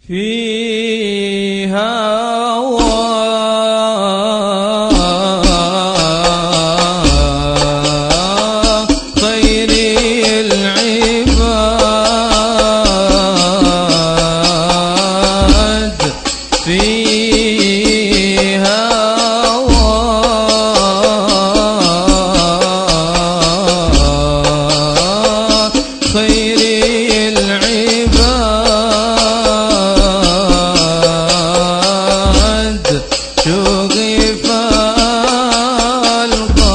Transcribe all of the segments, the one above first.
فيها خير العباد فيها خير العباد شغف القلب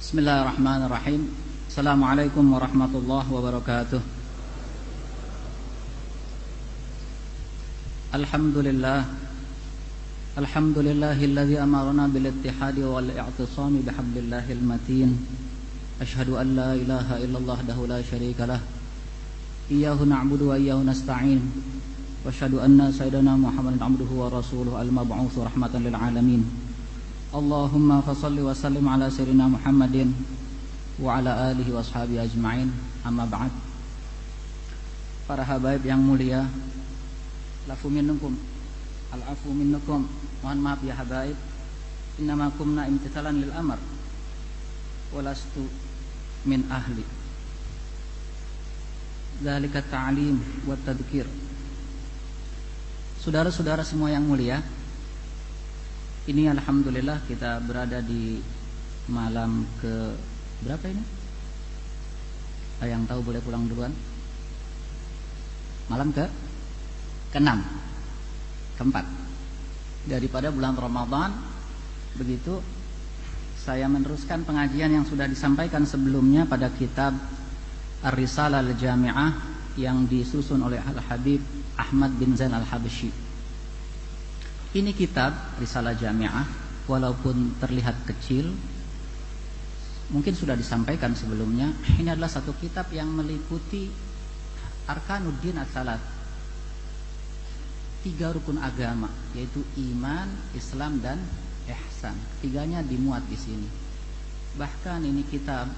Bismillahirrahmanirrahim. Assalamualaikum warahmatullahi wabarakatuh. Alhamdulillah. Alhamdulillahilladzi amarna bil ittihadi wal i'tisami bihablillahil matin. Asyhadu an la ilaha illallah wahdahu la syarikalah. Iyyahu na'budu wa iyyahu nasta'in. Wa asyhadu anna sayyidana Muhammadan abduhu wa rasuluhu al-mab'utsu rahmatan lil alamin. Allahumma fasalli wa sallim ala sayyidina Muhammadin wa ala alihi wa ashabihi ajma'in. Amma ba'd. Para habaib yang mulia, lafu minnukum al-afu minnukum. Mohon maaf ya habaib, innama kumna imtithalan lil amr wa lastu min ahli dzalika ta'lim wa tadhkir. Saudara-saudara semua yang mulia, ini alhamdulillah kita berada di malam ke berapa ini? Yang tahu boleh pulang duluan. Malam ke-6, ke-4 daripada bulan Ramadan. Begitu saya meneruskan pengajian yang sudah disampaikan sebelumnya pada kitab Ar-Risalah Al-Jami'ah yang disusun oleh Al-Habib Ahmad bin Zain Al-Habsyi. Ini kitab Risalah Jami'ah, walaupun terlihat kecil, mungkin sudah disampaikan sebelumnya, ini adalah satu kitab yang meliputi Arkanuddin as-salat, 3 rukun agama, yaitu iman, Islam, dan ihsan. Ketiganya dimuat di sini. Bahkan ini kitab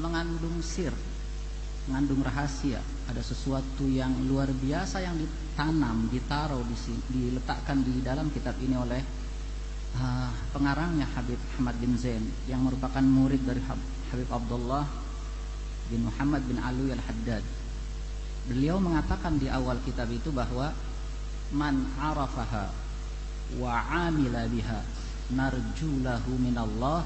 mengandung sir, mengandung rahasia. Ada sesuatu yang luar biasa yang ditanam, ditaruh di sini, diletakkan di dalam kitab ini oleh pengarangnya Habib Ahmad bin Zain yang merupakan murid dari Habib Abdullah bin Muhammad bin Alwi al-Haddad. Beliau mengatakan di awal kitab itu bahwa man arafaha wa amila biha narju lahu minallah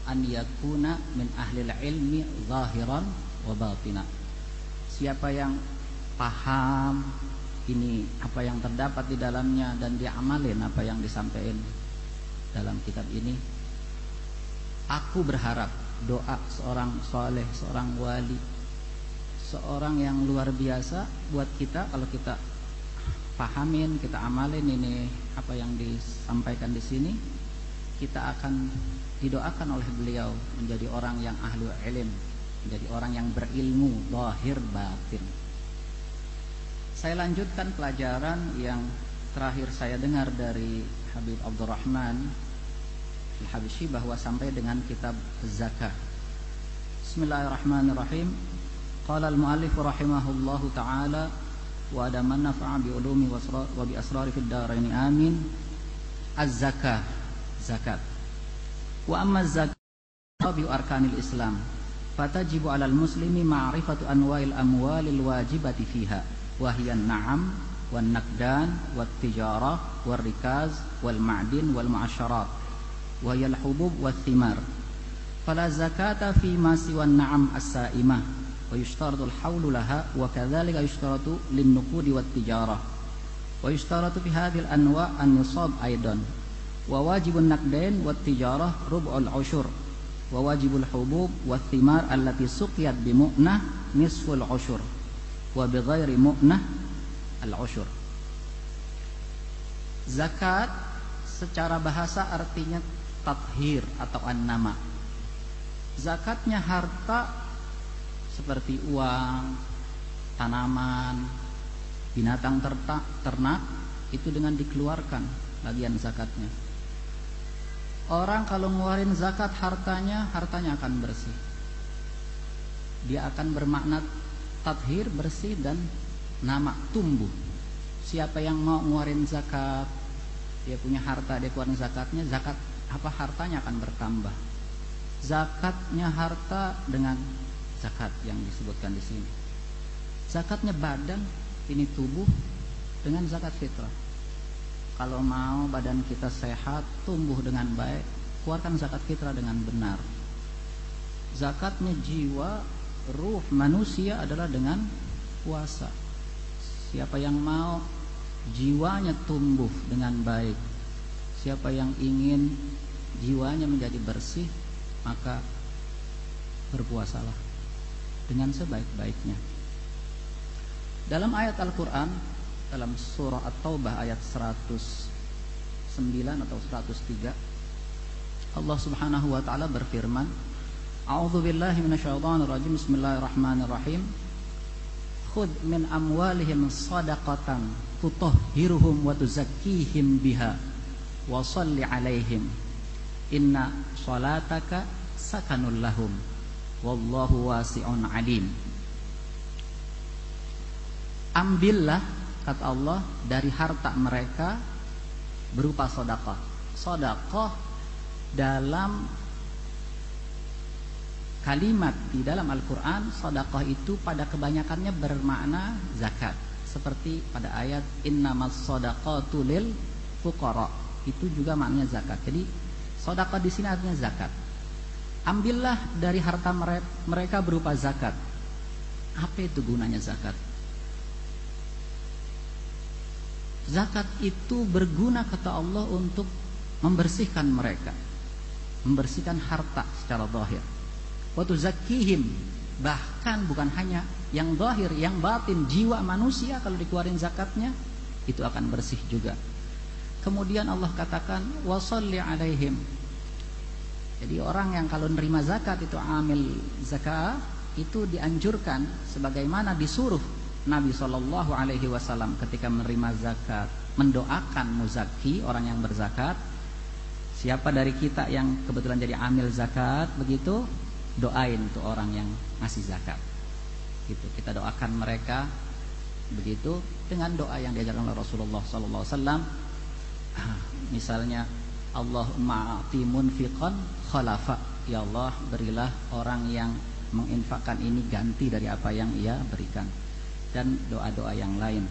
an yakuna min ahlil ilmi zahiran wa batina. Siapa yang paham ini apa yang terdapat di dalamnya dan dia amalin apa yang disampaikan dalam kitab ini, aku berharap doa seorang soleh, seorang wali, seorang yang luar biasa buat kita, kalau kita pahamin, kita amalin ini apa yang disampaikan di sini, kita akan didoakan oleh beliau menjadi orang yang ahli ilm, menjadi orang yang berilmu zahir batin. Saya lanjutkan pelajaran yang terakhir saya dengar dari Habib Abdurrahman Al-Habsyi bahwa sampai dengan kitab zakat. Bismillahirrahmanirrahim. Qala al-muallif rahimahullahu ta'ala wa adaman nafa'a bi ulumi wa bi asrari fid darain amin. Az-zakah, zakat. Wa amma az-zakah bi arkanil Islam. Fatajibu 'alal muslimi ma'rifatu anwa'il amwalil wajibati fiha wa hiya an-na'am wan naqdan wat tijarah wal rikaz wal ma'din wal mu'asyarat wa hiya al-hubub wat thimar. Fala zakata fi ma siwa an-na'am as-sa'imah wa yushtaratu al-hawlu laha wa kadzalika yushtaratu lin-nuqudi wat tijarah wa yushtaratu fi hadhihi al-anwa' an-nisab aidan wa wajibun naqdain wat tijarah rub'ul ushur wa wajibul hubub wa thimar allati suqiyat bi mu'nah nisful usyur wa bi ghairi mu'nah al usyur. Zakat secara bahasa artinya tathir atau an-nama. Zakatnya harta seperti uang, tanaman, binatang ternak itu dengan dikeluarkan bagian zakatnya. Orang kalau ngeluarin zakat hartanya akan bersih. Dia akan bermakna tathir, bersih, dan nama, tumbuh. Siapa yang mau ngeluarin zakat, dia punya harta, dia keluarin zakatnya, zakat hartanya akan bertambah. Zakatnya harta dengan zakat yang disebutkan di sini. Zakatnya badan, ini tubuh, dengan zakat fitrah. Kalau mau badan kita sehat, tumbuh dengan baik, keluarkan zakat fitrah dengan benar. Zakatnya jiwa, ruh manusia adalah dengan puasa. Siapa yang mau jiwanya tumbuh dengan baik, siapa yang ingin jiwanya menjadi bersih, maka berpuasalah dengan sebaik-baiknya. Dalam ayat Al-Quran, dalam surah At-Taubah ayat 109 atau 103, Allah Subhanahu wa taala berfirman, A'udzu billahi minasyaitonir rajim. Bismillahirrahmanirrahim. Khudh min amwalihim shadaqatan tutahhiruhum wa tuzakkihim biha wa shalli 'alaihim inna shalataka sakanul lahum wallahu wasi'un 'alim. Ambillah, kata Allah, dari harta mereka berupa sedekah. Sedekah dalam kalimat di dalam Al-Quran, sedekah itu pada kebanyakannya bermakna zakat. Seperti pada ayat innamas shadaqatu lil fuqara, itu juga maknanya zakat. Jadi sedekah di sini artinya zakat. Ambillah dari harta mereka berupa zakat. Apa itu gunanya zakat? Zakat itu berguna, kata Allah, untuk membersihkan mereka, membersihkan harta secara zahir. Wa tuzakkihim, bahkan bukan hanya yang zahir, yang batin, jiwa manusia kalau dikeluarin zakatnya itu akan bersih juga. Kemudian Allah katakan wa shalli 'alaihim. Jadi orang yang kalau nerima zakat itu amil zakat, itu dianjurkan sebagaimana disuruh Nabi SAW ketika menerima zakat mendoakan muzaki, orang yang berzakat. Siapa dari kita yang kebetulan jadi amil zakat begitu, doain tuh orang yang ngasih zakat. Gitu, kita doakan mereka begitu dengan doa yang diajarkan oleh Rasulullah SAW. Misalnya, Allahumma a'ti munfiqan khalafa, ya Allah berilah orang yang menginfakkan ini ganti dari apa yang ia berikan, dan doa-doa yang lain.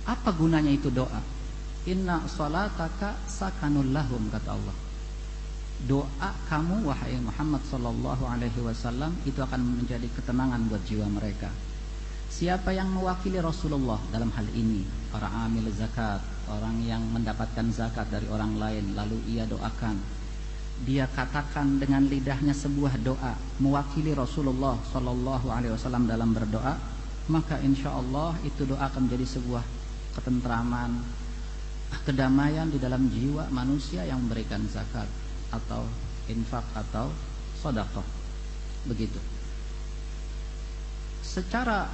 Apa gunanya itu doa? Inna salataka sakanul lahum, kata Allah. Doa kamu wahai Muhammad sallallahu alaihi wasallam itu akan menjadi ketenangan buat jiwa mereka. Siapa yang mewakili Rasulullah dalam hal ini? Para amil zakat, orang yang mendapatkan zakat dari orang lain, lalu ia doakan. Dia katakan dengan lidahnya sebuah doa mewakili Rasulullah sallallahu alaihi wasallam dalam berdoa, maka insya Allah itu doa akan menjadi sebuah ketentraman, kedamaian di dalam jiwa manusia yang memberikan zakat atau infak atau sedekah. Begitu. Secara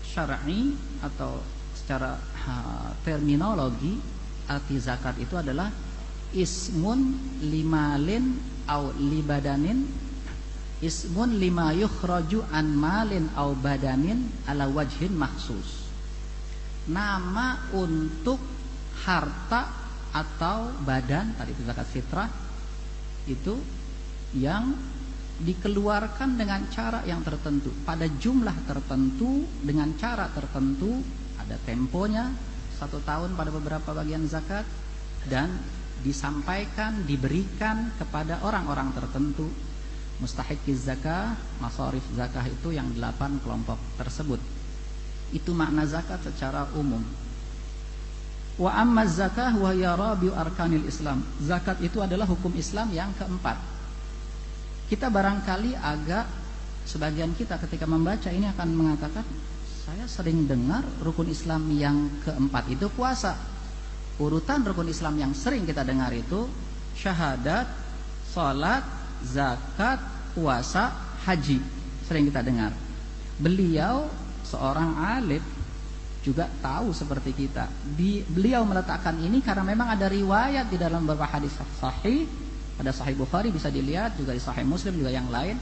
syar'i atau secara terminologi, arti zakat itu adalah ismun limalin au libadanin, ismun lima yukhraju an malin au badanin ala wajhin maksus. Nama untuk harta atau badan, tadi itu zakat fitrah, itu yang dikeluarkan dengan cara yang tertentu, pada jumlah tertentu, dengan cara tertentu, ada temponya 1 tahun pada beberapa bagian zakat, dan disampaikan, diberikan kepada orang-orang tertentu. Mustahiqiz zakah, masarif zakah itu yang 8 kelompok tersebut. Itu makna zakat secara umum. Wa amma zakah wa hiya rabi'u arkanil Islam. Zakat itu adalah hukum Islam yang keempat. Kita barangkali agak, sebagian kita ketika membaca ini akan mengatakan, saya sering dengar rukun Islam yang keempat itu puasa. Urutan rukun Islam yang sering kita dengar itu syahadat, salat, zakat, puasa, haji. Sering kita dengar. Beliau seorang alim juga tahu seperti kita. Beliau meletakkan ini karena memang ada riwayat di dalam beberapa hadis sahih, pada Sahih Bukhari bisa dilihat, juga di Sahih Muslim juga yang lain,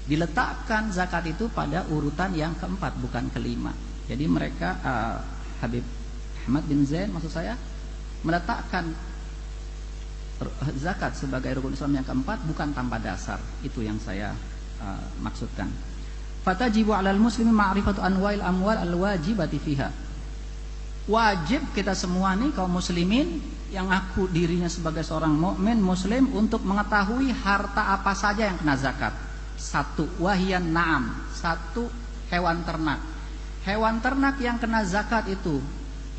diletakkan zakat itu pada urutan yang keempat bukan kelima. Jadi mereka Habib Ahmad bin Zain maksud saya meletakkan zakat sebagai rukun Islam yang keempat bukan tanpa dasar. Itu yang saya maksudkan. Fatajibu 'alal muslimi ma'rifatu anwa'il amwal al-wajibati fiha. Wajib kita semua nih kaum muslimin yang ngaku dirinya sebagai seorang mukmin muslim untuk mengetahui harta apa saja yang kena zakat. Satu, wahiyan na'am, satu hewan ternak. Hewan ternak yang kena zakat itu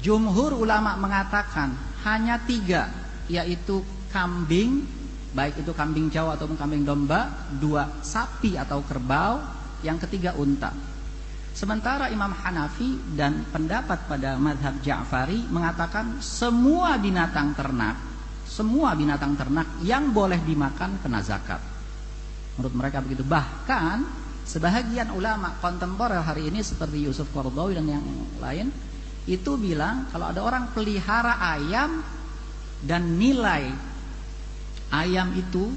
jumhur ulama mengatakan hanya 3, yaitu kambing, baik itu kambing Jawa ataupun kambing domba, 2 sapi atau kerbau, yang ketiga unta. Sementara Imam Hanafi dan pendapat pada mazhab Ja'fari mengatakan semua binatang ternak yang boleh dimakan kena zakat. Menurut mereka begitu. Bahkan sebahagian ulama kontemporer hari ini seperti Yusuf Qaradawi dan yang lain itu bilang kalau ada orang pelihara ayam dan nilai ayam itu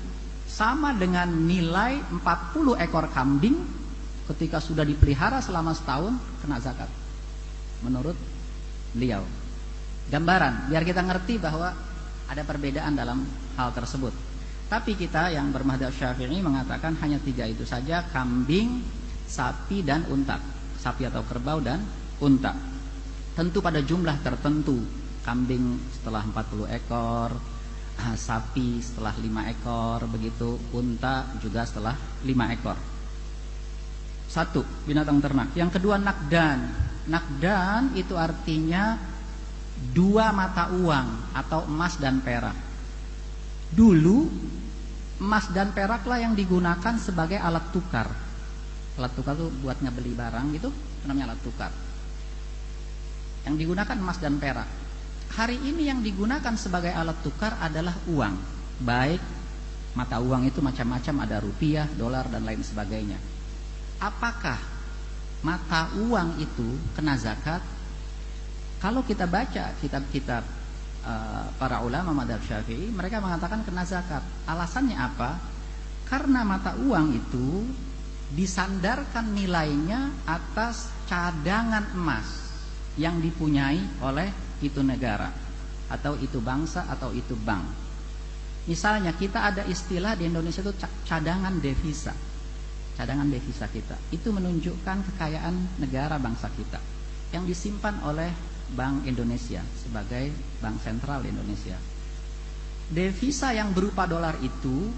sama dengan nilai 40 ekor kambing, ketika sudah dipelihara selama setahun kena zakat. Menurut beliau. Gambaran biar kita ngerti bahwa ada perbedaan dalam hal tersebut. Tapi kita yang bermadzhab Syafi'i mengatakan hanya 3 itu saja, kambing, sapi dan unta. Sapi atau kerbau dan unta. Tentu pada jumlah tertentu. Kambing setelah 40 ekor, sapi setelah 5 ekor, begitu unta juga setelah 5 ekor. Satu, binatang ternak. Yang kedua, nakdan. Nakdan itu artinya 2 mata uang atau emas dan perak. Dulu emas dan peraklah yang digunakan sebagai alat tukar. Alat tukar itu buat ngebeli barang gitu, namanya alat tukar. Yang digunakan emas dan perak. Hari ini yang digunakan sebagai alat tukar adalah uang. Baik mata uang itu macam-macam, ada rupiah, dolar dan lain sebagainya. Apakah mata uang itu kena zakat? Kalau kita baca kitab-kitab para ulama mazhab Syafi'i, mereka mengatakan kena zakat. Alasannya apa? Karena mata uang itu disandarkan nilainya atas cadangan emas yang dipunyai oleh itu negara atau itu bangsa atau itu bank. Misalnya kita ada istilah di Indonesia itu cadangan devisa. Cadangan devisa kita itu menunjukkan kekayaan negara bangsa kita yang disimpan oleh Bank Indonesia sebagai bank sentral Indonesia. Devisa yang berupa dolar itu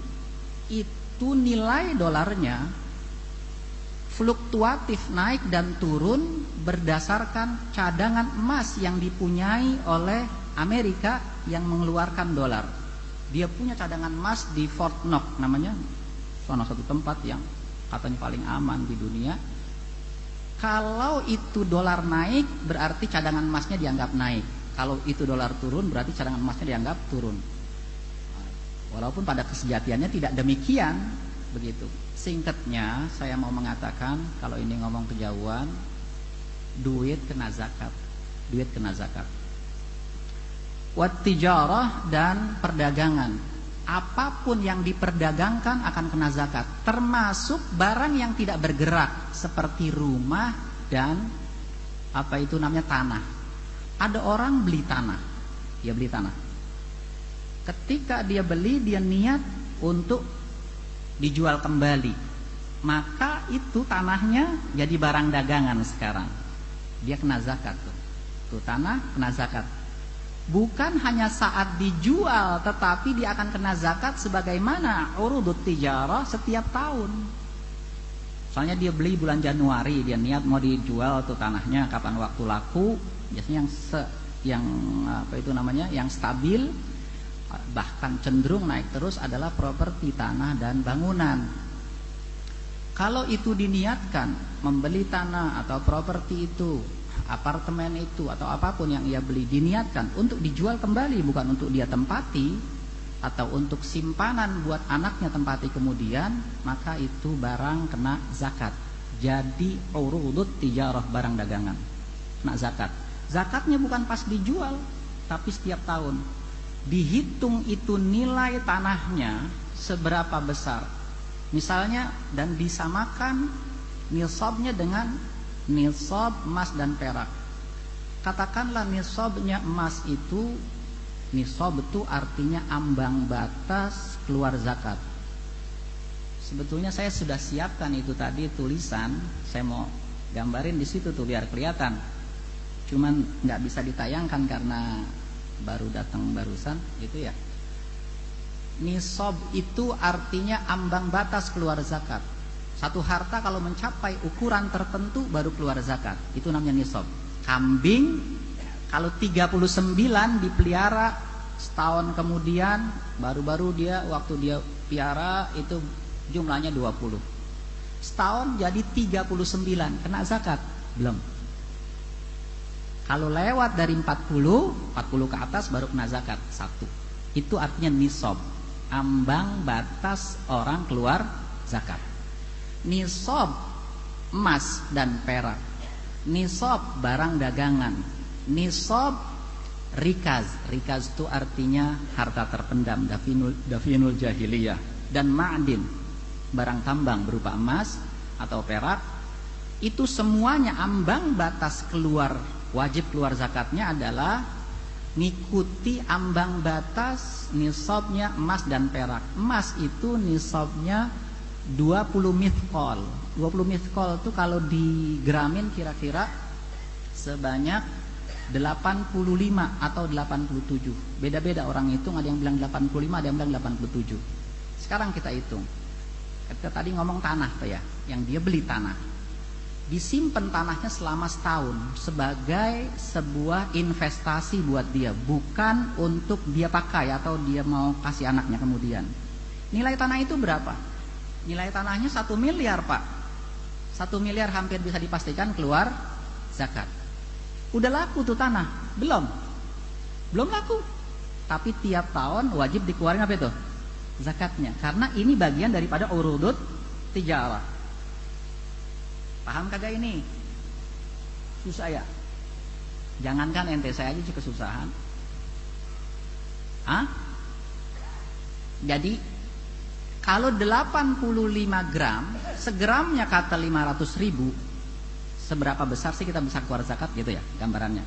nilai dolarnya fluktuatif naik dan turun berdasarkan cadangan emas yang dipunyai oleh Amerika yang mengeluarkan dolar. Dia punya cadangan emas di Fort Knox namanya, salah satu tempat yang katanya paling aman di dunia. Kalau itu dolar naik berarti cadangan emasnya dianggap naik. Kalau itu dolar turun berarti cadangan emasnya dianggap turun. Walaupun pada kesejatiannya tidak demikian, begitu. Singkatnya saya mau mengatakan kalau ini ngomong kejauhan, duit kena zakat. Duit kena zakat. Wat tijarah dan perdagangan. Apapun yang diperdagangkan akan kena zakat, termasuk barang yang tidak bergerak seperti rumah dan apa itu namanya tanah. Ada orang beli tanah, dia beli tanah. Ketika dia beli, dia niat untuk dijual kembali, maka itu tanahnya jadi barang dagangan sekarang. Dia kena zakat tuh tanah kena zakat. Bukan hanya saat dijual, tetapi dia akan kena zakat sebagaimana urudut tijarah setiap tahun. Soalnya dia beli bulan Januari, dia niat mau dijual tuh tanahnya kapan waktu laku. Biasanya yang stabil bahkan cenderung naik terus adalah properti tanah dan bangunan. Kalau itu diniatkan membeli tanah atau properti itu, apartemen itu atau apapun yang ia beli, diniatkan untuk dijual kembali, bukan untuk dia tempati atau untuk simpanan buat anaknya tempati kemudian, maka itu barang kena zakat. Jadi urudut tijarah, barang dagangan, kena zakat. Zakatnya bukan pas dijual, tapi setiap tahun dihitung itu nilai tanahnya seberapa besar. Misalnya, dan disamakan nisabnya dengan nisab emas dan perak. Katakanlah nisabnya emas itu, nisab itu artinya ambang batas keluar zakat. Sebetulnya saya sudah siapkan itu tadi tulisan, saya mau gambarin di situ tuh biar kelihatan. Cuman nggak bisa ditayangkan karena baru datang barusan gitu ya. Nisab itu artinya ambang batas keluar zakat. Satu harta kalau mencapai ukuran tertentu baru keluar zakat, itu namanya nisab. Kambing kalau 39 dipelihara, setahun kemudian baru-baru dia waktu dia piara itu jumlahnya 20. Setahun jadi 39, kena zakat? Belum. Kalau lewat dari 40 ke atas baru kena zakat, 1. Itu artinya nisab, ambang batas orang keluar zakat. Nisab emas dan perak, nisab barang dagangan, nisab rikaz. Rikaz itu artinya harta terpendam, dafinul jahiliyah. Dan ma'din, barang tambang berupa emas atau perak. Itu semuanya ambang batas keluar, wajib keluar zakatnya adalah ngikuti ambang batas nisabnya emas dan perak. Emas itu nisabnya 20 mithqal. 20 mithqal itu kalau digramin kira-kira sebanyak 85 atau 87. Beda-beda orang hitung, ada yang bilang 85, ada yang bilang 87. Sekarang kita hitung. Kita tadi ngomong tanah tuh ya, yang dia beli tanah. Disimpan tanahnya selama setahun sebagai sebuah investasi buat dia, bukan untuk dia pakai atau dia mau kasih anaknya kemudian. Nilai tanah itu berapa? Nilai tanahnya 1 miliar Pak. 1 miliar hampir bisa dipastikan keluar zakat. Udah laku tuh tanah? Belum. Belum laku. Tapi tiap tahun wajib dikeluarin apa itu? Zakatnya. Karena ini bagian daripada urudut tijarah. Paham kagak ini? Susah ya? Jangankan ente, saya aja juga kesusahan. Jadi kalau 85 gram, segramnya kata 500.000, seberapa besar sih kita bisa keluar zakat gitu ya gambarannya.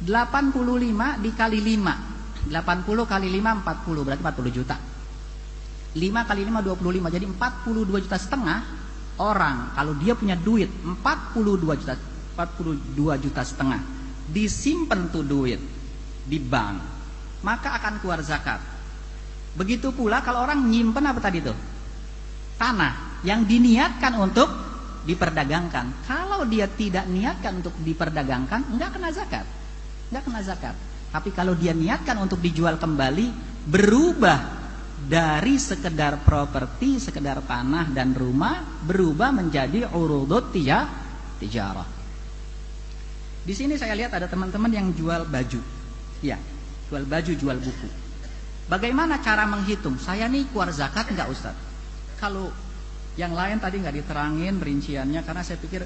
85 dikali 5, 80 kali 5 40, berarti 40 juta. 5 kali 5 25, jadi 42 juta setengah. Orang kalau dia punya duit 42 juta setengah, disimpan tuh duit di bank, maka akan keluar zakat. Begitu pula kalau orang nyimpen apa tadi tuh? Tanah yang diniatkan untuk diperdagangkan. Kalau dia tidak niatkan untuk diperdagangkan, enggak kena zakat. Enggak kena zakat. Tapi kalau dia niatkan untuk dijual kembali, berubah dari sekedar properti, sekedar tanah dan rumah, berubah menjadi urudut tijarah. Di sini saya lihat ada teman-teman yang jual baju. Ya, jual baju, jual buku. Bagaimana cara menghitung? Saya nih keluar zakat enggak Ustaz? Kalau yang lain tadi enggak diterangin rinciannya, karena saya pikir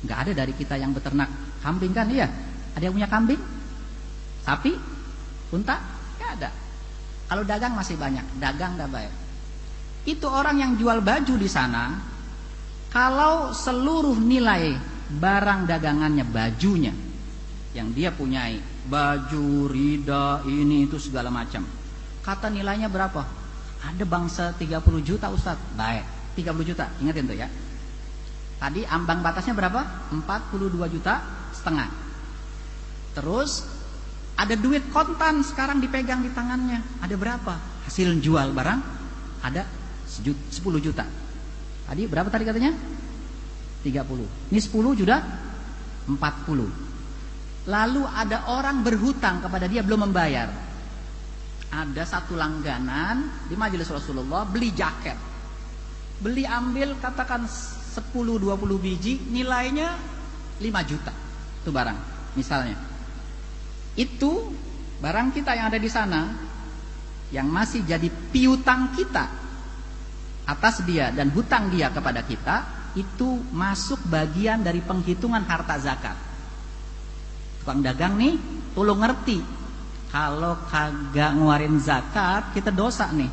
enggak ada dari kita yang beternak kambing kan? Iya. Ada yang punya kambing? Sapi? Unta? Enggak ada. Kalau dagang masih banyak, dagang enggak baik. Itu orang yang jual baju di sana, kalau seluruh nilai barang dagangannya, bajunya yang dia punyai, baju, rida, ini itu segala macam, kata nilainya berapa? Ada bangsa 30 juta Ustaz. Baik, 30 juta, ingatin tuh ya. Tadi ambang batasnya berapa? 42 juta setengah. Terus ada duit kontan sekarang dipegang di tangannya. Ada berapa? Hasil jual barang ada 10 juta. Tadi berapa tadi katanya? 30. Ini 10 sudah 40. Lalu ada orang berhutang kepada dia belum membayar. Ada satu langganan di majelis Rasulullah beli jaket. Beli ambil katakan 10-20 biji, nilainya 5 juta. Itu barang, misalnya. Itu barang kita yang ada di sana, yang masih jadi piutang kita atas dia dan hutang dia kepada kita, itu masuk bagian dari penghitungan harta zakat. Tukang dagang nih, tolong ngerti, kalau kagak ngeluarin zakat, kita dosa nih.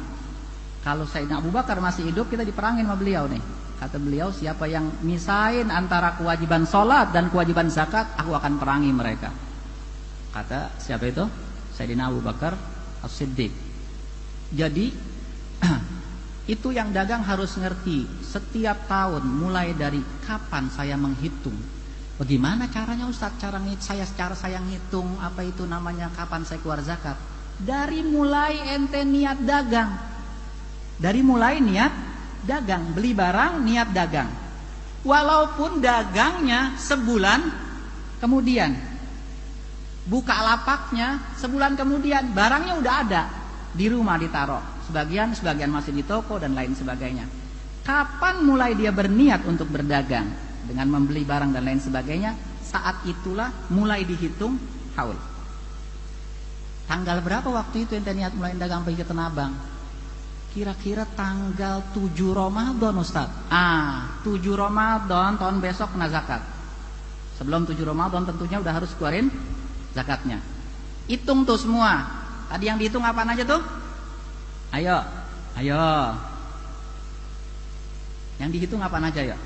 Kalau Sayyidina Abu Bakar masih hidup, kita diperangin sama beliau nih. Kata beliau, siapa yang misain antara kewajiban sholat dan kewajiban zakat, aku akan perangi mereka. Kata siapa itu? Sayyidina Abu Bakar As-Siddiq. Jadi itu yang dagang harus ngerti. Setiap tahun mulai dari kapan saya menghitung. Bagaimana caranya Ustadz? Cara saya ngitung apa itu namanya kapan saya keluar zakat. Dari mulai ente niat dagang. Dari mulai niat dagang, beli barang niat dagang. Walaupun dagangnya sebulan kemudian, buka lapaknya sebulan kemudian, barangnya udah ada di rumah ditaruh. Sebagian masih di toko dan lain sebagainya. Kapan mulai dia berniat untuk berdagang dengan membeli barang dan lain sebagainya, saat itulah mulai dihitung haul. Tanggal berapa waktu itu ente niat mulai dagang pergi ke Tanah Abang? Kira-kira tanggal 7 Ramadan Ustaz. 7 Ramadan tahun besok kena zakat. Sebelum 7 Ramadan tentunya udah harus keluarin zakatnya. Hitung tuh semua. Tadi yang dihitung apaan aja tuh? Ayo. Yang dihitung apaan aja ya?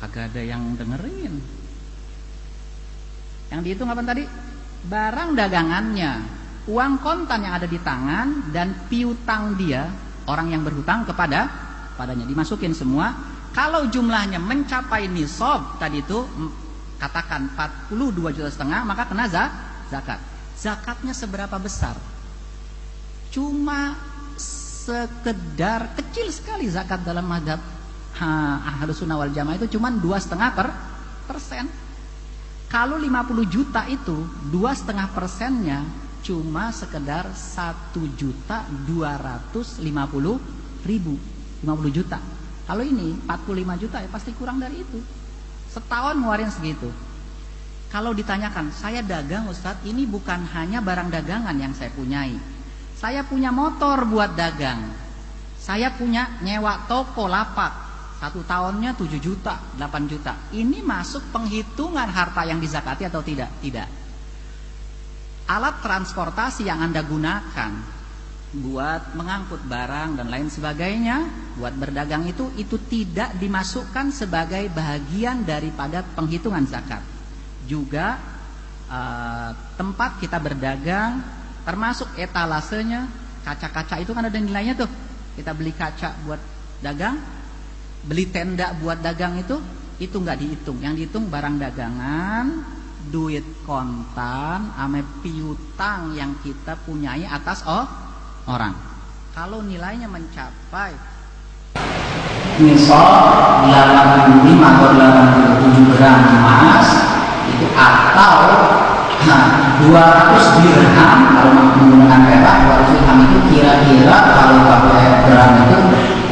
Kagak ada yang dengerin. Yang dihitung apaan tadi? Barang dagangannya, uang kontan yang ada di tangan, dan piutang dia, orang yang berhutang kepadanya, dimasukin semua. Kalau jumlahnya mencapai nisab tadi itu, katakan 42,5 juta, maka kena zakat. Zakatnya seberapa besar? Cuma sekedar kecil sekali zakat dalam mazhab Ahlus Sunnah wal Jamaah itu cuma 2,5%. Kalau 50 juta itu 2,5%-nya cuma sekedar 1.250.000, 50 juta. Kalau ini 45 juta ya pasti kurang dari itu. Setahun ngeluarin segitu. Kalau ditanyakan, saya dagang Ustadz, ini bukan hanya barang dagangan yang saya punyai. Saya punya motor buat dagang. Saya punya nyewa toko lapak. 1 tahunnya 7 juta, 8 juta. Ini masuk penghitungan harta yang dizakati atau tidak? Tidak. Alat transportasi yang Anda gunakan buat mengangkut barang dan lain sebagainya, buat berdagang itu tidak dimasukkan sebagai bagian daripada penghitungan zakat. Juga tempat kita berdagang, termasuk etalasenya, kaca-kaca itu kan ada nilainya tuh. Kita beli kaca buat dagang, beli tenda buat dagang itu nggak dihitung. Yang dihitung barang dagangan, duit kontan, ame piutang yang kita punyai atas orang. Kalau nilainya mencapai misal 85 atau 87 gram emas itu, atau 200 dirham kalau menggunakan perak, 200 dirham itu kira-kira kalau pakai gram itu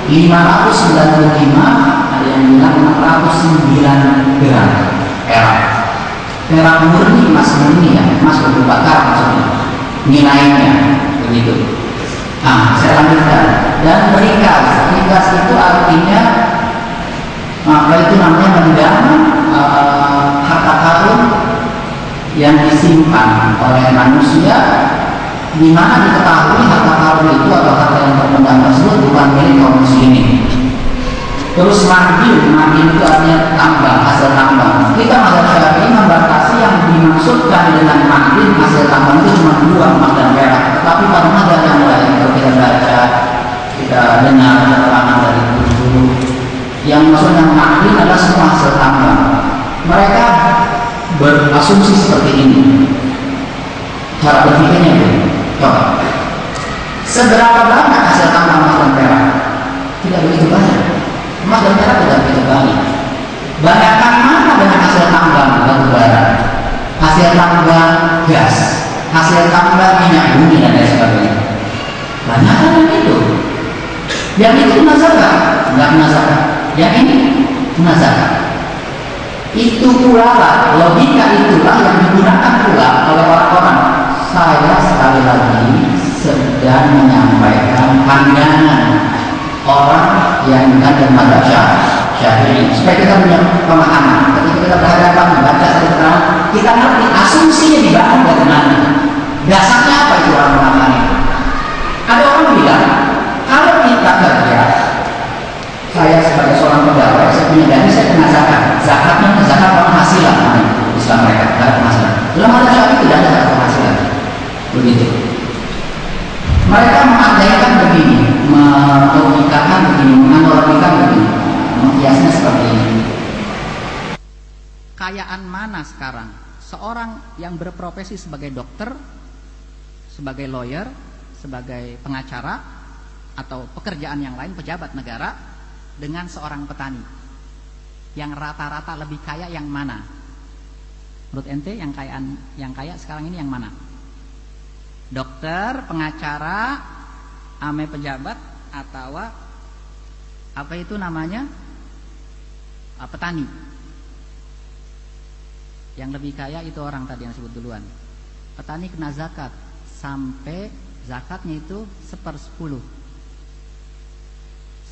595, ada yang bilang 609 gram perak. Perak murni, emas murni ya, emas berbakar maksudnya, nilainya begitu. Saya lanjutkan. Dan rikas itu artinya apa itu namanya, menggama harta karun yang disimpan oleh manusia, di mana diketahui harta karun itu atau harta yang terpendam tersebut bukan milik kaum muslimin. Terus madin itu artinya tambang, hasil tambang. Kita mazhab Syafi'i membatasi yang dimaksudkan dengan madin, hasil tambang itu cuma 2, emas dan perak. Tetapi pada mazhab yang lain, kalau kita baca, kita dengar keterangan dari guru, yang maksudnya madin adalah semua hasil tambang. Mereka berasumsi seperti ini. Cara berpikirnya itu, coba, seberapa banyak hasil tambang emas dan perak? Tidak begitu banyak. Emas dan perak tidak begitu banyak. Banyakkan mana dengan hasil tambang batu bara, hasil tambang gas, hasil tambang minyak bumi dan lain sebagainya? Banyakkan itu. Yang itu kena zakat, nggak kena zakat. Yang ini kena zakat. Itu pula lah, logika itulah yang digunakan pula oleh orang-orang. Saya sekali lagi sedang menyampaikan pandangan orang yang bukan mazhab Syafi'i, supaya kita punya pemahaman. Ketika kita berhadapan membaca satu keterangan, kita ngerti asumsinya dibangun dari mana, dasarnya apa itu orang mengamani. Ada orang bilang kalau kita kerja, saya sebagai seorang pegawai, saya punya gaji, saya kena zakat. Zakatnya zakat penghasilan, Islam mereka zakat penghasilan. Dalam mazhab Syafi'i tidak ada zakat penghasilan. Begitu. Mereka mengandaikan begini, melogikakan begini, menganalogikan begini, mengkiasnya seperti ini. Kayaan mana sekarang seorang yang berprofesi sebagai dokter, sebagai lawyer, sebagai pengacara, atau pekerjaan yang lain, pejabat negara, dengan seorang petani? Yang rata-rata lebih kaya yang mana? Menurut ente yang kaya sekarang ini yang mana? Dokter, pengacara, ame pejabat, atau apa itu namanya, petani? Yang lebih kaya itu orang tadi yang sebut duluan. Petani kena zakat sampai zakatnya itu 1/10.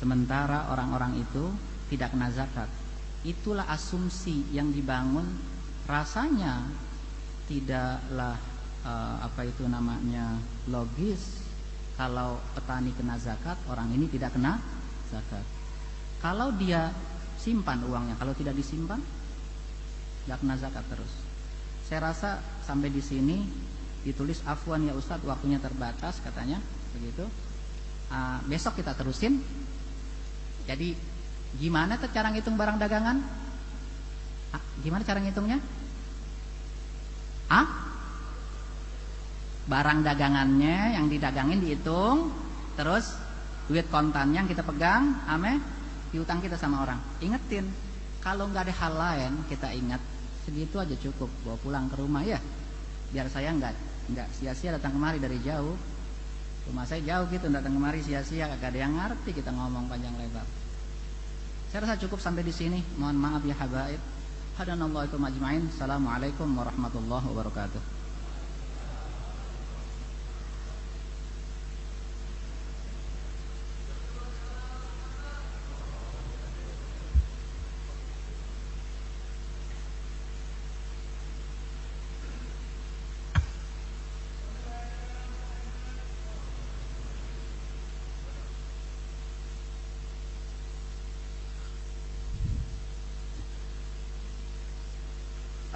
Sementara orang-orang itu tidak kena zakat. Itulah asumsi yang dibangun, rasanya tidaklah apa itu namanya logis. Kalau petani kena zakat, orang ini tidak kena zakat. Kalau dia simpan uangnya, kalau tidak disimpan, tidak kena zakat terus. Saya rasa sampai di sini ditulis, afwan ya Ustadz, waktunya terbatas katanya, begitu. Besok kita terusin. Jadi gimana tuh cara ngitung barang dagangan? Gimana cara ngitungnya? Barang dagangannya yang didagangin dihitung, terus duit kontannya yang kita pegang, diutang kita sama orang. Ingetin, kalau nggak ada hal lain kita ingat, segitu aja cukup, bawa pulang ke rumah ya, biar saya nggak sia-sia datang kemari dari jauh. Rumah saya jauh gitu, datang kemari sia-sia, kagak ada yang ngerti kita ngomong panjang lebar. Saya rasa cukup sampai di sini. Mohon maaf ya habaib. Hadanallahu ikum ajmain. Assalamualaikum warahmatullahi wabarakatuh.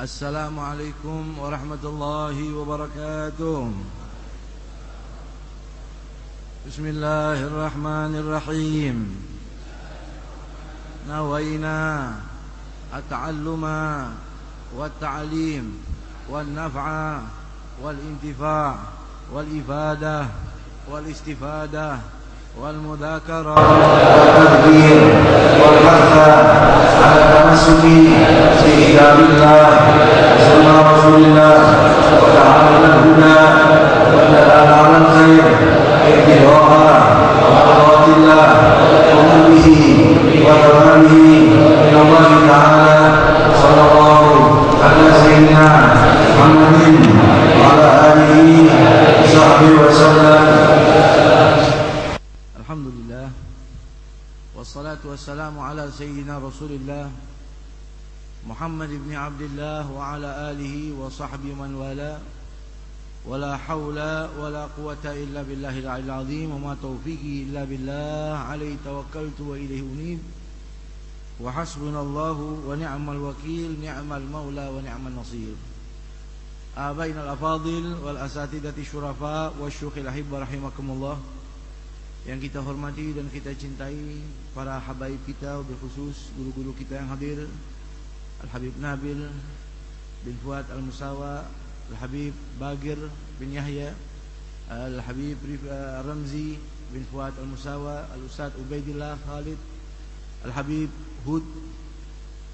Assalamualaikum warahmatullahi wabarakatuh. Bismillahirrahmanirrahim. Nawaina at-ta'alluma wat-ta'lim wan-naf'a wal-intifa' wal-ifadah wal-istifadah wal-mudzakarah wal-tadbir wal-hatha al-tamassuki bi kitabillah sunnah Rasulillah wa ta'ala al-huda wa ta'ala al-khair ibtida'a wa qadiratillah wa nabihi wa tamamihi min Allah ta'ala sallallahu ala sayyidina Muhammadin wa ala alihi wa sahbihi wa sallam. Alhamdulillah, wassalatu wassalamu ala sayyidina Rasulillah Muhammad ibn Abdullah wa ala alihi wa sahbihi man wala. Wala hawla wala quwata illa billahil aliyyil azim, wa ma taufiqi illa billah, alaihi tawakkaltu wa ilaihi unib. Wa hasbunallahu wa ni'mal wakil, ni'mal maula wa ni'mal nasir. Abainal afadil wal asatidati syurafa wa syukhil ahibba rahimakumullah. Yang kita hormati dan kita cintai para habaib kita, berkhusus guru-guru kita yang hadir, Al-Habib Nabil bin Fuad Al-Musawa, Al-Habib Bagir bin Yahya, Al-Habib Ramzi bin Fuad Al-Musawa, Al-Ustadz Ubaidillah Khalid, Al-Habib Hud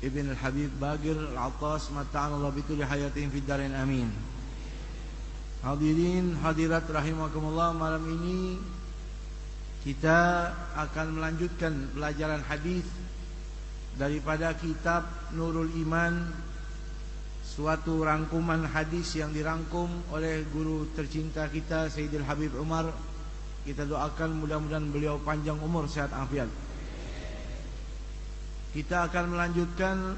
Ibn Al-Habib Bagir Al-Attas, mata'anallah bikulli hayatin fid darain amin. Hadirin hadirat rahimakumullah, malam ini Kita akan melanjutkan pelajaran hadis daripada kitab Nurul Iman, suatu rangkuman hadis yang dirangkum oleh guru tercinta kita Sayyidil Habib Umar. Kita doakan mudah-mudahan beliau panjang umur, sehat afiat. Kita akan melanjutkan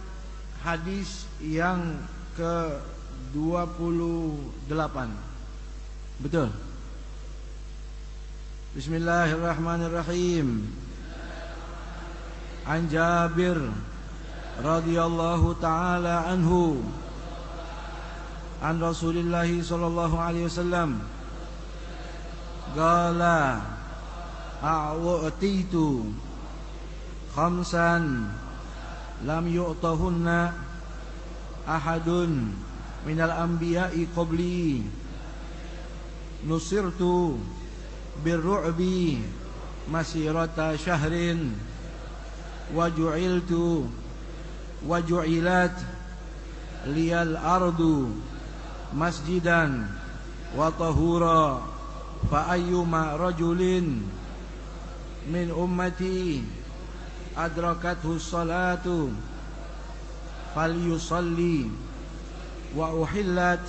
hadis yang ke-28. Betul? Bismillahirrahmanirrahim. An Jabir radhiyallahu ta'ala anhu an Rasulillah sallallahu alaihi wasallam qala a'utitu khamsan lam yu'tahunna ahadun minal anbiya'i qabli nusirtu birru'bi masirata syahrin waju'ilat liyal ardu masjidan wa tahura fa ayyuma rajulin min ummati adrakathu salatu falyusalli wa uhillat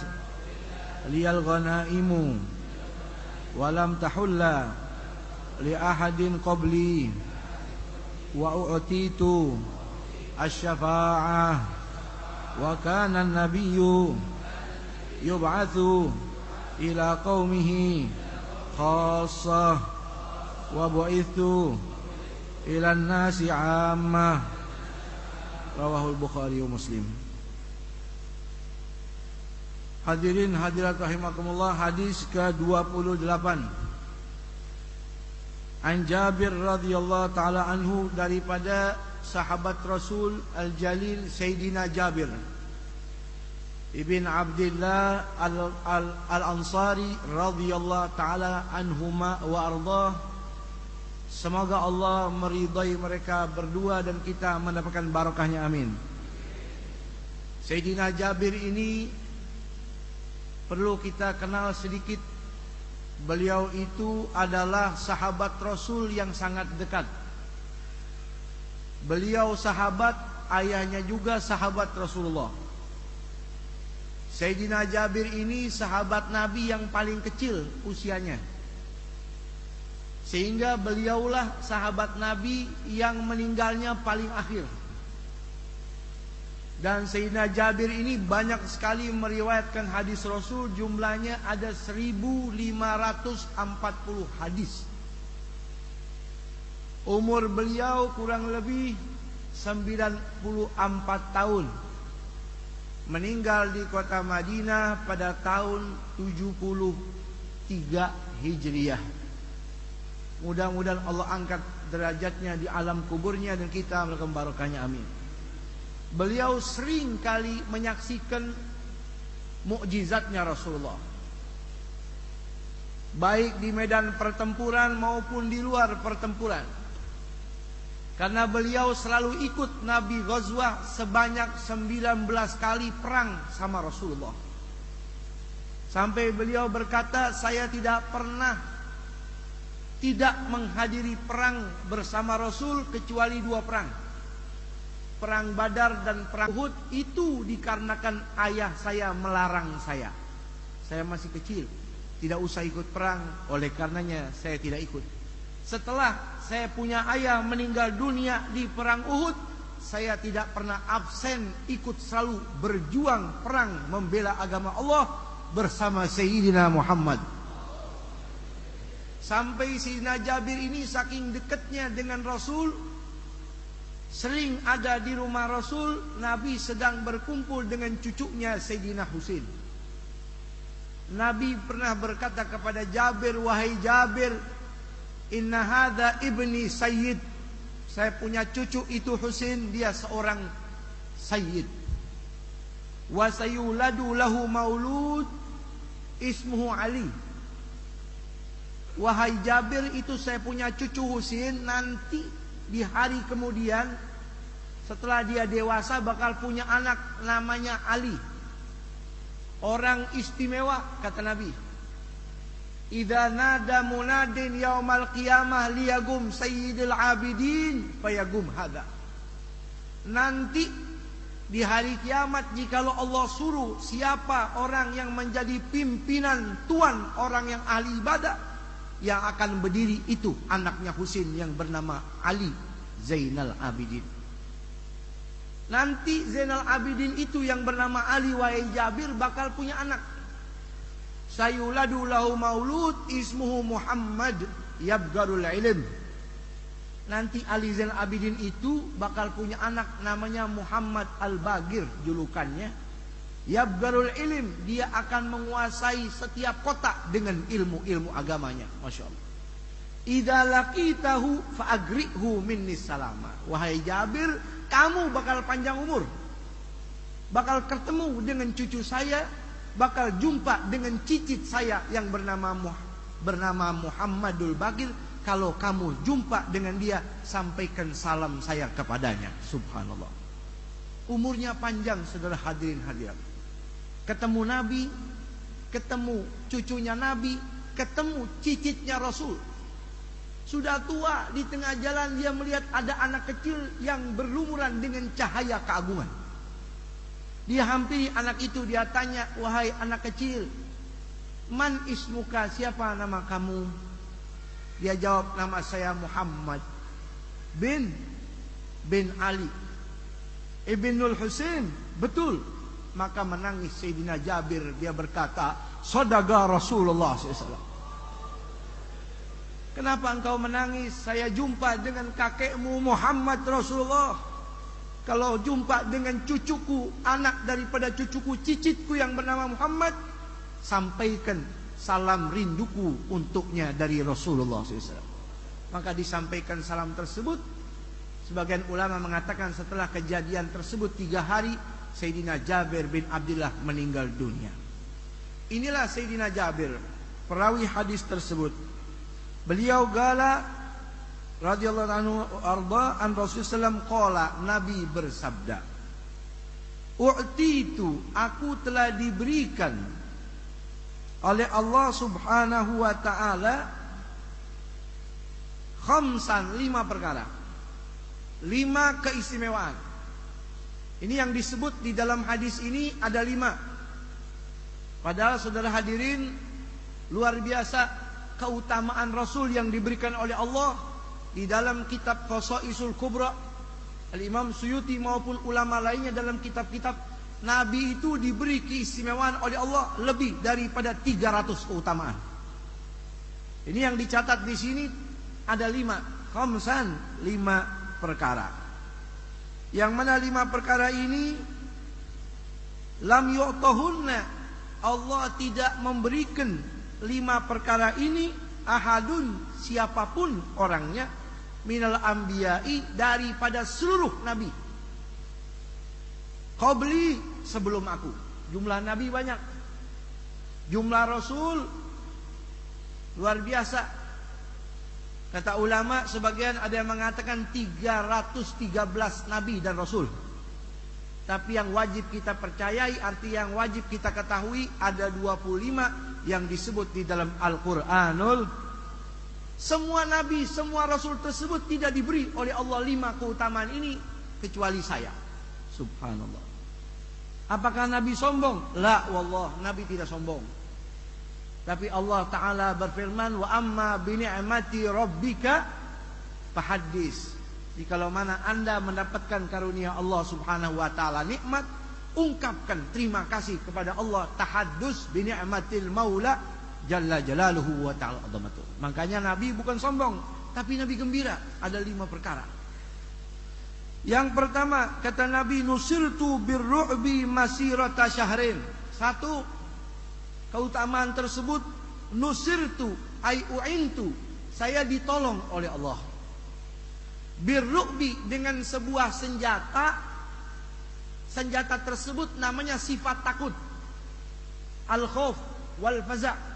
liyal ghanaimu walam tahulla li ahadin qabli wa u'titu asy-syafa'ah wa kana an-nabiyyu yub'atsu ila qaumihi khassah wa bu'itsu ila an-nasi 'ammah. Rawahul Bukhari wa Muslim. Hadirin hadirat rahimakumullah, hadis ke-28. An Jabir radhiyallahu ta'ala anhu, daripada sahabat Rasul Al-Jalil Sayyidina Jabir Ibn Abdillah Al-Ansari radhiyallahu ta'ala anhuma wa ardah. Semoga Allah meridai mereka berdua dan kita mendapatkan barakahnya, amin. Sayyidina Jabir ini perlu kita kenal sedikit. Beliau itu adalah sahabat Rasul yang sangat dekat. Beliau sahabat, ayahnya juga sahabat Rasulullah. Sayyidina Jabir ini sahabat Nabi yang paling kecil usianya, sehingga beliaulah sahabat Nabi yang meninggalnya paling akhir. Dan Sayyidina Jabir ini banyak sekali meriwayatkan hadis Rasul, jumlahnya ada 1540 hadis. Umur beliau kurang lebih 94 tahun. Meninggal di kota Madinah pada tahun 73 Hijriah. Mudah-mudahan Allah angkat derajatnya di alam kuburnya dan kita melakukan barakahnya, amin. Beliau sering kali menyaksikan mukjizatnya Rasulullah, baik di medan pertempuran maupun di luar pertempuran. Karena beliau selalu ikut Nabi Ghazwah sebanyak 19 kali perang sama Rasulullah. Sampai beliau berkata, saya tidak pernah tidak menghadiri perang bersama Rasul kecuali 2 perang. Perang Badar dan perang Uhud. Itu dikarenakan ayah saya melarang saya. Saya masih kecil, tidak usah ikut perang. Oleh karenanya saya tidak ikut. Setelah saya punya ayah meninggal dunia di perang Uhud, saya tidak pernah absen, ikut selalu berjuang perang membela agama Allah bersama Sayyidina Muhammad. Sampai Sayyidina Jabir ini saking dekatnya dengan Rasul, sering ada di rumah Rasul. Nabi sedang berkumpul dengan cucunya Sayyidina Husain. Nabi pernah berkata kepada Jabir, wahai Jabir, inna hadza ibni sayyid. Saya punya cucu itu Husain, dia seorang sayyid. Wa sayuladu lahu maulud ismuhu Ali. Wahai Jabir, itu saya punya cucu Husain, nanti di hari kemudian setelah dia dewasa bakal punya anak namanya Ali. Orang istimewa, kata Nabi. idza nada munadin yaumal qiyamah liyagum sayyidul abidin fayagum hada. Nanti di hari kiamat jikalau Allah suruh siapa orang yang menjadi pimpinan tuan orang yang ahli ibadah, yang akan berdiri itu anaknya Husain yang bernama Ali Zainal Abidin. Nanti Zainal Abidin itu yang bernama Ali wahai Jabir bakal punya anak. Sayuladu lahu maulud ismuhu Muhammad yabgarul ilm. Nanti Ali Zainal Abidin itu bakal punya anak namanya Muhammad Al-Bagir julukannya. Yabgarul ilm, dia akan menguasai setiap kota dengan ilmu-ilmu agamanya. Masya Allah. Idza laqitahu fa'agrihu minni salama. Wahai Jabir, kamu bakal panjang umur, bakal ketemu dengan cucu saya, bakal jumpa dengan cicit saya yang bernama Muhammadul Bagir. Kalau kamu jumpa dengan dia, sampaikan salam saya kepadanya. Subhanallah. Umurnya panjang, saudara hadirin hadirat. Ketemu Nabi, ketemu cucunya Nabi, ketemu cicitnya Rasul. Sudah tua, di tengah jalan dia melihat ada anak kecil yang berlumuran dengan cahaya keagungan. Dia hampiri anak itu, dia tanya, wahai anak kecil, man ismuka, siapa nama kamu? Dia jawab, nama saya Muhammad bin Ali Ibnul Husain. Betul. Maka menangis Sayyidina Jabir, dia berkata, sadaqa Rasulullah SAW. Kenapa engkau menangis? Saya jumpa dengan kakekmu Muhammad Rasulullah. Kalau jumpa dengan cucuku, anak daripada cucuku, cicitku yang bernama Muhammad, sampaikan salam rinduku untuknya dari Rasulullah SAW. Maka disampaikan salam tersebut. Sebagian ulama mengatakan setelah kejadian tersebut 3 hari, Sayyidina Jabir bin Abdullah meninggal dunia. Inilah Sayyidina Jabir, perawi hadis tersebut. Beliau gala radhiyallahu anhu arda an Rasulullah qala, Nabi bersabda, u'titu, aku telah diberikan oleh Allah Subhanahu wa taala khamsan, 5 perkara, 5 keistimewaan. Ini yang disebut di dalam hadis ini ada 5. Padahal saudara hadirin, luar biasa keutamaan Rasul yang diberikan oleh Allah. Di dalam kitab Qasaisul Kubra, Al-Imam Suyuti maupun ulama lainnya dalam kitab-kitab, Nabi itu diberi keistimewaan oleh Allah lebih daripada 300 keutamaan. Ini yang dicatat di sini ada 5, khamsan, 5 perkara. Yang mana 5 perkara ini lam yu'tahunna, Allah tidak memberikan 5 perkara ini ahadun, siapapun orangnya, minal anbiya'i, daripada seluruh nabi, qabli, sebelum aku. Jumlah nabi banyak, jumlah rasul luar biasa. Kata ulama, sebagian ada yang mengatakan 313 nabi dan rasul. Tapi yang wajib kita percayai, arti yang wajib kita ketahui, ada 25 yang disebut di dalam Al-Quranul. Semua nabi, semua rasul tersebut tidak diberi oleh Allah 5 keutamaan ini kecuali saya. Subhanallah. Apakah nabi sombong? La wallah, nabi tidak sombong. Tapi Allah Ta'ala berfirman, wa amma bi ni'mati rabbika fahaddis. Jikalau mana anda mendapatkan karunia Allah Subhanahu wa ta'ala, nikmat, ungkapkan terima kasih kepada Allah. Tahaddus bi ni'matil maula jalla jalaluhu wa ta'ala azamatuh. Makanya Nabi bukan sombong, tapi Nabi gembira. Ada 5 perkara. Yang pertama, kata Nabi, nusirtu birru'bi masirata syahrin. 1, keutamaan tersebut, nusirtu ay u'intu, saya ditolong oleh Allah. Birru'bi, dengan sebuah senjata. Senjata tersebut namanya sifat takut, al-khauf wal faza'.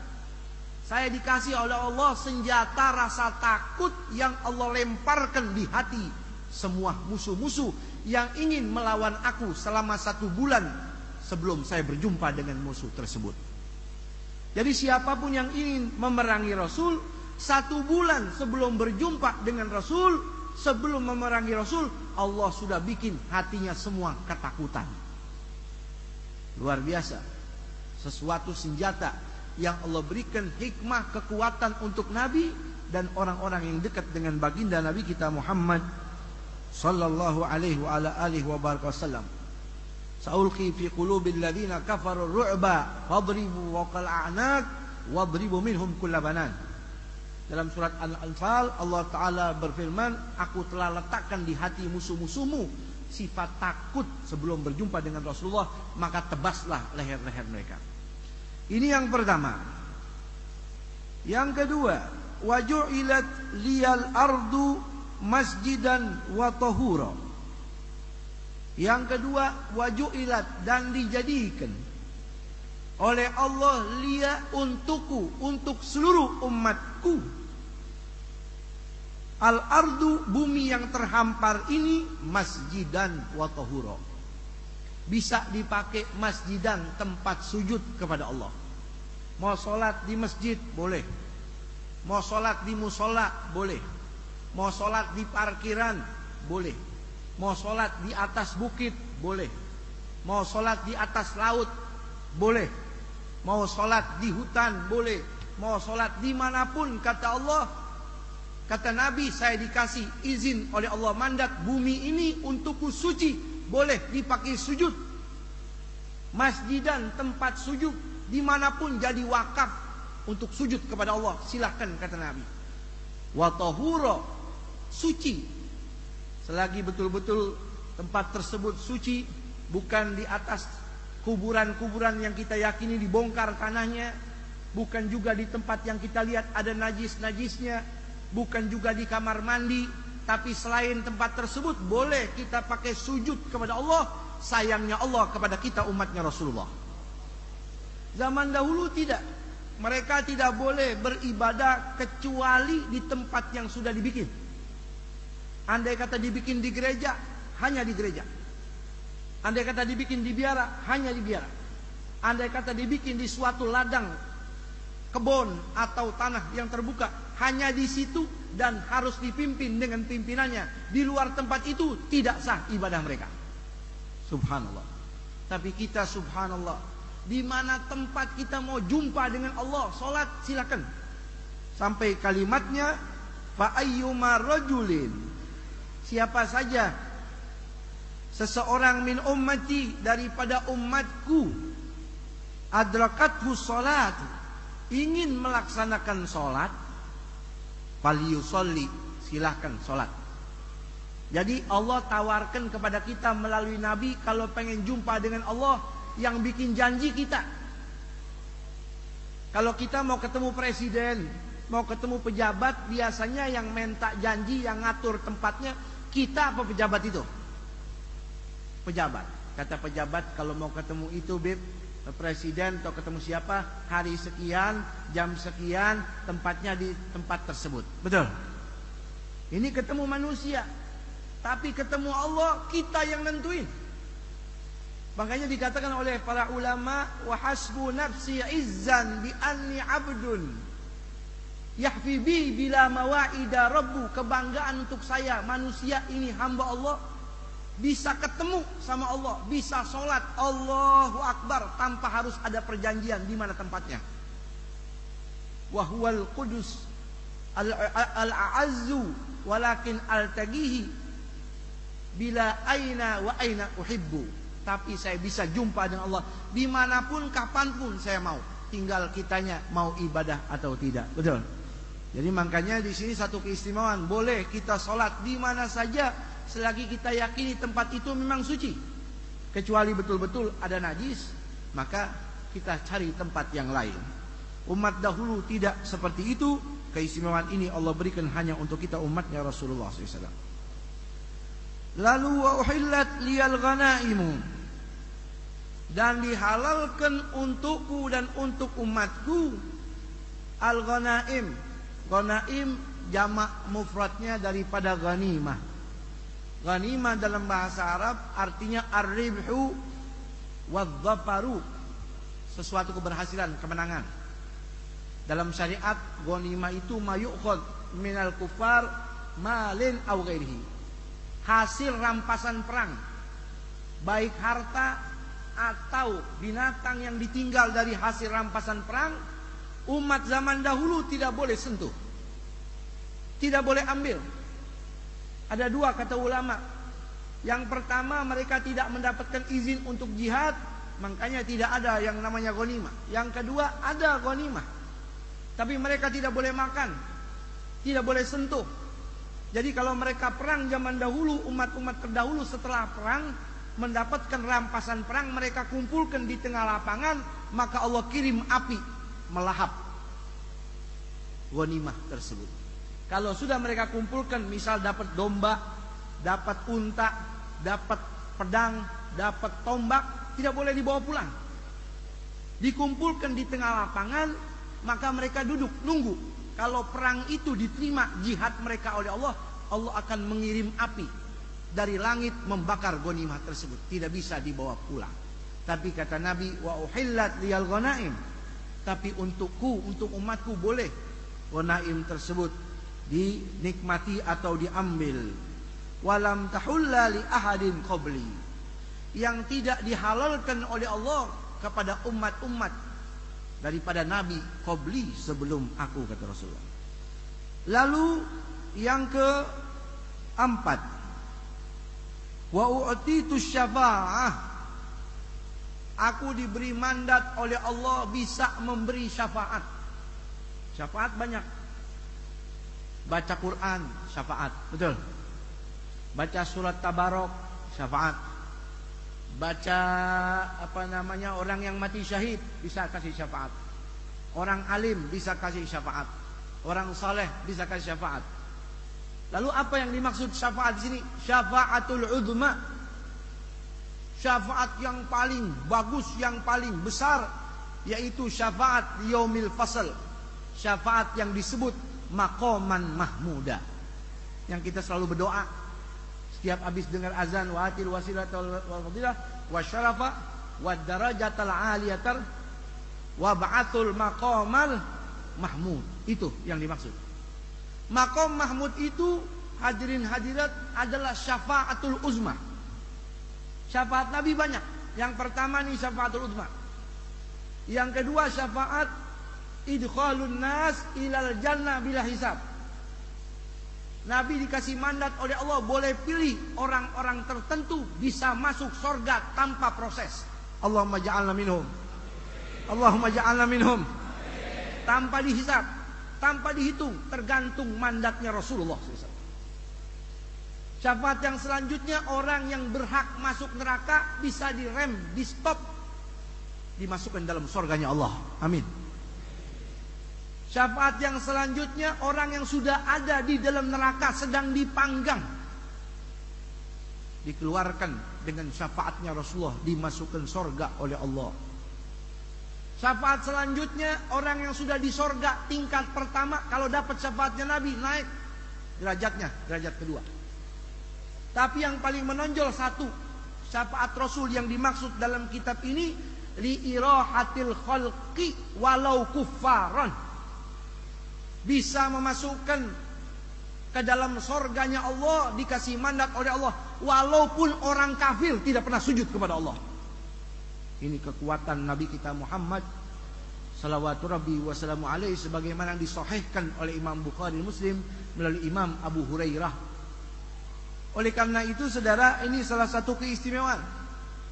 Saya dikasih oleh Allah senjata rasa takut yang Allah lemparkan di hati semua musuh-musuh yang ingin melawan aku selama 1 bulan sebelum saya berjumpa dengan musuh tersebut. Jadi siapapun yang ingin memerangi Rasul, 1 bulan sebelum berjumpa dengan Rasul, sebelum memerangi Rasul, Allah sudah bikin hatinya semua ketakutan. Luar biasa. Sesuatu senjata yang Allah berikan hikmah, kekuatan untuk Nabi dan orang-orang yang dekat dengan baginda Nabi kita Muhammad sallallahu alaihi wa ala alihi wa wasallam. Sa'ulqi fi qulubil ladzina kafaru ru'ba fadribu waqal a'naq wadribu minhum kulla banan. Dalam surat Al-Anfal Allah Ta'ala berfirman, aku telah letakkan di hati musuh-musuhmu sifat takut sebelum berjumpa dengan Rasulullah, maka tebaslah leher-leher mereka. Ini yang pertama. Yang kedua, waju'ilat liyal ardu masjidan wa tahura. Yang kedua, waju'ilat, dan dijadikan oleh Allah liya untukku, untuk seluruh umatku, al-ardu, bumi yang terhampar ini, masjidan wa tahura. Bisa dipakai masjidan, tempat sujud kepada Allah. Mau sholat di masjid boleh, mau sholat di musola boleh, mau sholat di parkiran boleh, mau sholat di atas bukit boleh, mau sholat di atas laut boleh, mau sholat di hutan boleh, mau sholat dimanapun. Kata Allah, kata Nabi, saya dikasih izin oleh Allah, mandat bumi ini untukku suci, boleh dipakai sujud. Masjidan, tempat sujud, dimanapun jadi wakaf untuk sujud kepada Allah, silahkan kata Nabi. Wa tahura, suci, selagi betul-betul tempat tersebut suci, bukan di atas kuburan-kuburan yang kita yakini dibongkar tanahnya, bukan juga di tempat yang kita lihat ada najis-najisnya, bukan juga di kamar mandi, tapi selain tempat tersebut boleh kita pakai sujud kepada Allah. Sayangnya Allah kepada kita umatnya Rasulullah. Zaman dahulu tidak, mereka tidak boleh beribadah kecuali di tempat yang sudah dibikin. Andai kata dibikin di gereja, hanya di gereja. Andai kata dibikin di biara, hanya di biara. Andai kata dibikin di suatu ladang, kebun atau tanah yang terbuka, hanya di situ, dan harus dipimpin dengan pimpinannya. Di luar tempat itu tidak sah ibadah mereka. Subhanallah. Tapi kita subhanallah, di mana tempat kita mau jumpa dengan Allah, solat silakan. Sampai kalimatnya, fa ayyuma rajulin, siapa saja seseorang min ummati, daripada umatku, adrakathu salat, ingin melaksanakan salat, falyusolli, silahkan salat. Jadi Allah tawarkan kepada kita melalui Nabi, kalau pengen jumpa dengan Allah, yang bikin janji kita. Kalau kita mau ketemu presiden, mau ketemu pejabat, biasanya yang minta janji, yang ngatur tempatnya, kita apa pejabat itu? Pejabat. Kata pejabat, kalau mau ketemu itu Bib, presiden atau ketemu siapa, hari sekian, jam sekian, tempatnya di tempat tersebut. Betul? Ini ketemu manusia. Tapi ketemu Allah, kita yang nentuin. Makanya dikatakan oleh para ulama, wa hasbu nafsi izzan bi anni abdun yahfi bi bila mawaida rabbu. Kebanggaan untuk saya, manusia ini hamba Allah, bisa ketemu sama Allah, bisa sholat Allahu Akbar tanpa harus ada perjanjian di mana tempatnya. Wa huwal qudus al-a'azzu walakin al-tagihi bila aina wa aina uhibbu. Tapi saya bisa jumpa dengan Allah dimanapun, kapanpun saya mau. Tinggal kitanya mau ibadah atau tidak. Betul. Jadi makanya di sini satu keistimewaan, boleh kita sholat di mana saja selagi kita yakini tempat itu memang suci. Kecuali betul-betul ada najis, maka kita cari tempat yang lain. Umat dahulu tidak seperti itu. Keistimewaan ini Allah berikan hanya untuk kita umatnya Rasulullah SAW. Lalu wa uhillat liyal ghanaimu, dan dihalalkan untukku dan untuk umatku al-ghanaim. Ghanaim jamak mufradnya daripada ghanimah. Ghanimah dalam bahasa Arab artinya ar-ribhu wadh-dhafaru, sesuatu keberhasilan, kemenangan. Dalam syariat ghanimah itu mayukhad minal kufar malin aw ghairihi. Hasil rampasan perang, baik harta atau binatang yang ditinggal dari hasil rampasan perang, umat zaman dahulu tidak boleh sentuh, tidak boleh ambil. Ada dua kata ulama. Yang pertama, mereka tidak mendapatkan izin untuk jihad, makanya tidak ada yang namanya ghanimah. Yang kedua, ada ghanimah, tapi mereka tidak boleh makan, tidak boleh sentuh. Jadi kalau mereka perang zaman dahulu, umat-umat terdahulu setelah perang mendapatkan rampasan perang, mereka kumpulkan di tengah lapangan, maka Allah kirim api melahap ghanimah tersebut. Kalau sudah mereka kumpulkan, misal dapat domba, dapat unta, dapat pedang, dapat tombak, tidak boleh dibawa pulang. Dikumpulkan di tengah lapangan, maka mereka duduk nunggu. Kalau perang itu diterima jihad mereka oleh Allah, Allah akan mengirim api dari langit membakar ghanimah tersebut, tidak bisa dibawa pulang. Tapi kata Nabi, wa uhillat liyal ghanaim, tapi untukku, untuk umatku boleh ghanaim tersebut dinikmati atau diambil. Walam tahulla li ahadin qabli, yang tidak dihalalkan oleh Allah kepada umat-umat daripada Nabi qabli, sebelum aku, kata Rasulullah. Lalu yang keempat, wa u'titu syafa'ah, aku diberi mandat oleh Allah bisa memberi syafaat. Syafaat banyak. Baca Quran, syafaat, betul. Baca surat Tabarok, syafaat. Baca orang yang mati syahid, bisa kasih syafaat. Orang alim bisa kasih syafaat. Orang saleh bisa kasih syafaat. Lalu apa yang dimaksud syafaat di sini? Syafaatul uzma, syafaat yang paling bagus, yang paling besar, yaitu syafaat yaumil fasl, syafaat yang disebut maqaman mahmuda, yang kita selalu berdoa setiap habis dengar azan, wa atil wasilata wal fadilah wa syarafa wa darajatal aliyatar wa ba'atul maqamal mahmud. Itu yang dimaksud. Maqam mahmud itu, hadirin hadirat, adalah syafaatul uzma. Syafaat Nabi banyak. Yang pertama nih syafaatul uzma. Yang kedua syafaat idkhalun nas ilal jannah bila hisab. Nabi dikasih mandat oleh Allah boleh pilih orang-orang tertentu bisa masuk surga tanpa proses. Allahumma ja'alna minhum. Allahumma ja'alna minhum. Tanpa dihisab, tanpa dihitung, tergantung mandatnya Rasulullah SAW. Syafaat yang selanjutnya, orang yang berhak masuk neraka bisa direm, di stop, dimasukkan dalam surganya Allah. Amin. Syafaat yang selanjutnya, orang yang sudah ada di dalam neraka sedang dipanggang, dikeluarkan dengan syafaatnya Rasulullah, dimasukkan surga oleh Allah. Syafaat selanjutnya, orang yang sudah di surga tingkat pertama, kalau dapat syafaatnya Nabi, naik derajatnya, derajat kedua. Tapi yang paling menonjol satu, syafaat Rasul yang dimaksud dalam kitab ini, li irahatil khalqi walau kuffaran, bisa memasukkan ke dalam surganya Allah, dikasih mandat oleh Allah, walaupun orang kafir tidak pernah sujud kepada Allah. Ini kekuatan Nabi kita Muhammad salawatu rabbi wassalamu alaihi, sebagaimana disahihkan oleh Imam Bukhari Muslim melalui Imam Abu Hurairah. Oleh karena itu saudara, ini salah satu keistimewaan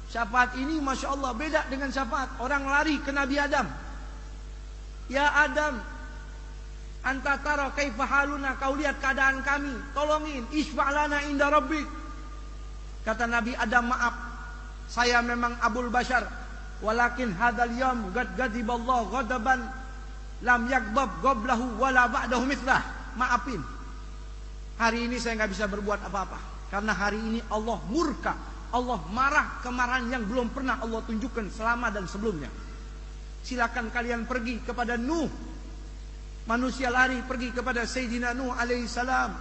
syafaat ini. Masya Allah, beda dengan syafaat orang lari ke Nabi Adam. Ya Adam, anta tara kaifa haluna, kau lihat keadaan kami, tolongin, isfa'lana inda rabbik. Kata Nabi Adam, maaf, saya memang Abul Bashar, walakin hadzal yaum qad ghadiballahu ghadaban lam yaghdab qablahu wala ba'dahu mithlah. Maafin, hari ini saya enggak bisa berbuat apa-apa, karena hari ini Allah murka, Allah marah kemarahan yang belum pernah Allah tunjukkan selama dan sebelumnya. Silakan kalian pergi kepada Nuh. Manusia lari pergi kepada Sayyidina Nuh alaihi salam.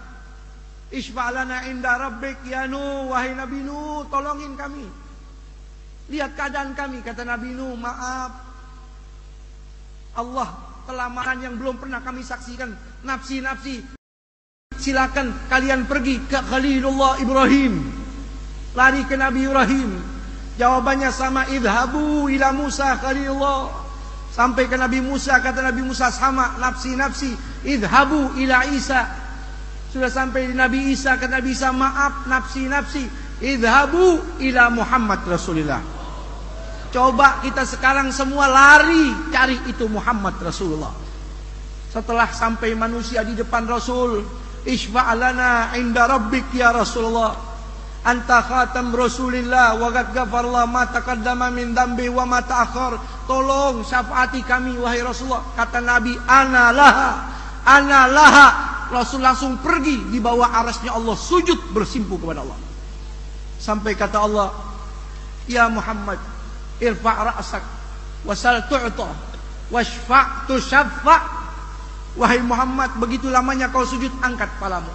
Isfa'lana inda rabbik ya Nuh, wahai Nabi Nuh, tolongin kami. Lihat keadaan kami, kata Nabi Nuh, maaf, Allah kelamaran yang belum pernah kami saksikan. Nafsi-nafsi, silakan kalian pergi ke Khalilullah Ibrahim. Lari ke Nabi Ibrahim. Jawabannya sama, idhabu ila Musa Khalilullah. Sampai ke Nabi Musa, kata Nabi Musa sama, nafsi-nafsi, idhabu ila Isa. Sudah sampai di Nabi Isa, kata Nabi Isa, maaf nafsi-nafsi, idhabu ila Muhammad Rasulullah. Coba kita sekarang semua lari cari itu Muhammad Rasulullah. Setelah sampai manusia di depan Rasul, isfa'alana inda rabbik ya Rasulullah, anta khatam Rasulillah wa qad ghafarallahu ma taqaddama min dambi wa ma ta'akhkhar. Tolong syafaati kami wahai Rasulullah. Kata Nabi, ana laha. Rasul langsung pergi di bawah arasnya Allah, sujud bersimpuh kepada Allah. Sampai kata Allah, ya Muhammad, irfa' ra'sak wasal tu'ta washfa' tushaffa'. Wahai Muhammad, begitu lamanya kau sujud, angkat kepalamu,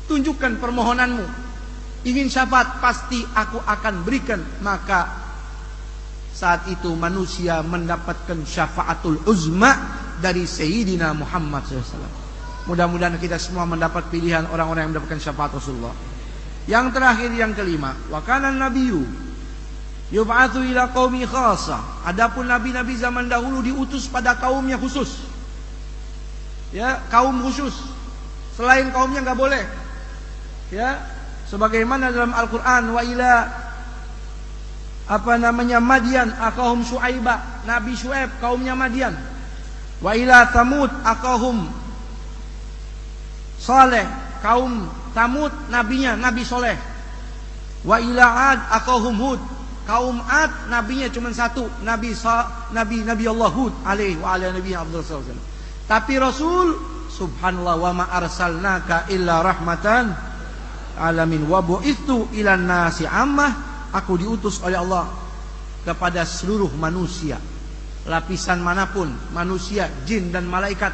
tunjukkan permohonanmu, ingin syafaat, pasti aku akan berikan. Maka saat itu manusia mendapatkan syafaatul uzma dari Sayyidina Muhammad SAW. Mudah-mudahan kita semua mendapat pilihan orang-orang yang mendapatkan syafaat Rasulullah. Yang terakhir, yang kelima, wa kana nabiyyu yub'atsu ila qaumi khassa. Adapun nabi-nabi zaman dahulu diutus pada kaumnya khusus. Ya, kaum khusus. Selain kaumnya enggak boleh. Ya, sebagaimana dalam Al-Qur'an, wa ila Madian akahum Syuaiba, Nabi Syuaib kaumnya Madian. Wa ila Thamud akahum Saleh, kaum Thamud nabinya Nabi Soleh. Wa ila Ad akahum Hud, kaum Ad nabinya cuma satu, Nabi Allah Hud alaihi wa ala nabiyina Abdul sallallahu. Tapi Rasul, subhanallah, wa ma arsalnaka illa rahmatan alamin wa bu'itsu ilan nasi ammah. Aku diutus oleh Allah kepada seluruh manusia, lapisan manapun, manusia, jin dan malaikat,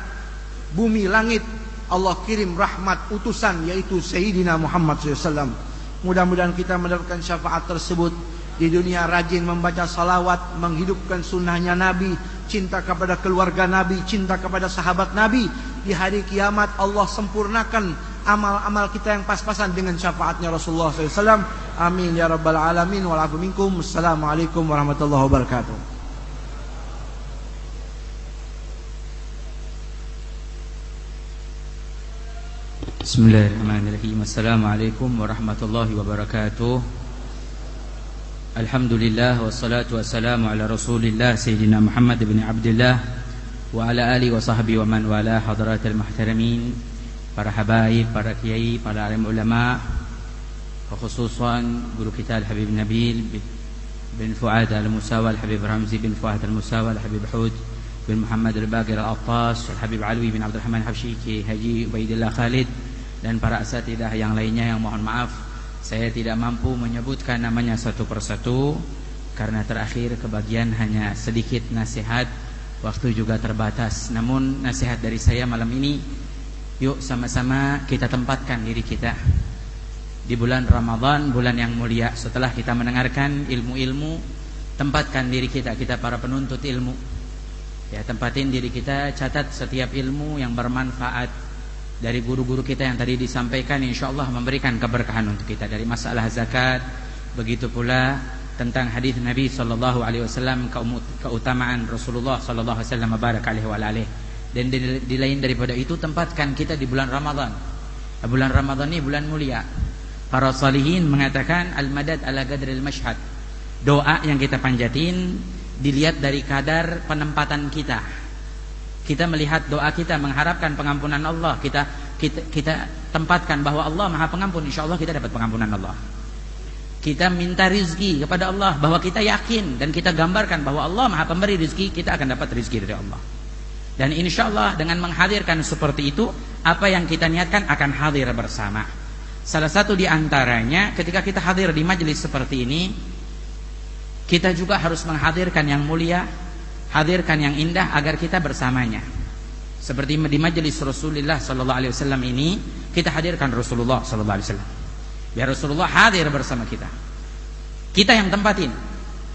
bumi, langit. Allah kirim rahmat utusan, yaitu Sayyidina Muhammad SAW. Mudah-mudahan kita mendapatkan syafaat tersebut. Di dunia rajin membaca salawat, menghidupkan sunnahnya Nabi, cinta kepada keluarga Nabi, cinta kepada sahabat Nabi. Di hari kiamat Allah sempurnakan amal-amal kita yang pas-pasan dengan syafaatnya Rasulullah SAW. Amin ya rabbal alamin. Wa'alaikum minkum. Assalamualaikum warahmatullahi wabarakatuh. Bismillahirrahmanirrahim. Assalamualaikum warahmatullahi wabarakatuh. Alhamdulillah wassalatu wassalamu ala Rasulillah Sayyidina Muhammad bin Abdullah wa ala alihi wa sahbihi wa man wala. Hadratul muhtaramin, para habaib, para kiai, para alim ulama, khususan guru kita Al-Habib Nabil bin Fuad Al-Musawa, Al-Habib Ramzi bin Fuad Al-Musawa, Al-Habib Hud bin Muhammad Al-Baqir Al-Attas, Al-Habib Alwi bin Abdul Rahman Habsyi, Haji Ubaidillah Khalid, dan para asatidah yang lainnya yang mohon maaf saya tidak mampu menyebutkan namanya satu persatu karena terakhir kebagian hanya sedikit nasihat, waktu juga terbatas. Namun nasihat dari saya malam ini, yuk sama-sama kita tempatkan diri kita di bulan Ramadan, bulan yang mulia. Setelah kita mendengarkan ilmu-ilmu, tempatkan diri kita, kita para penuntut ilmu, ya, tempatin diri kita, catat setiap ilmu yang bermanfaat dari guru-guru kita yang tadi disampaikan, insyaallah memberikan keberkahan untuk kita. Dari masalah zakat, begitu pula tentang hadis Nabi sallallahu alaihi wasallam, keutamaan Rasulullah sallallahu alaihi wasallam barak alaihi wa alihi. Dan di lain daripada itu, tempatkan kita di bulan Ramadan. Bulan Ramadan ini bulan mulia. Para salihin mengatakan al-madad ala qadril mashhad. Doa yang kita panjatin dilihat dari kadar penempatan kita. Kita melihat doa kita mengharapkan pengampunan Allah, kita tempatkan bahwa Allah Maha Pengampun, insyaallah kita dapat pengampunan Allah. Kita minta rizki kepada Allah, bahwa kita yakin dan kita gambarkan bahwa Allah Maha Pemberi rizki, kita akan dapat rizki dari Allah. Dan insyaallah dengan menghadirkan seperti itu, apa yang kita niatkan akan hadir bersama. Salah satu di antaranya, ketika kita hadir di majelis seperti ini, kita juga harus menghadirkan yang mulia, hadirkan yang indah agar kita bersamanya. Seperti di majelis Rasulullah sallallahu alaihi wasallam ini, kita hadirkan Rasulullah sallallahu alaihi wasallam. Biar Rasulullah hadir bersama kita. Kita yang tempatin.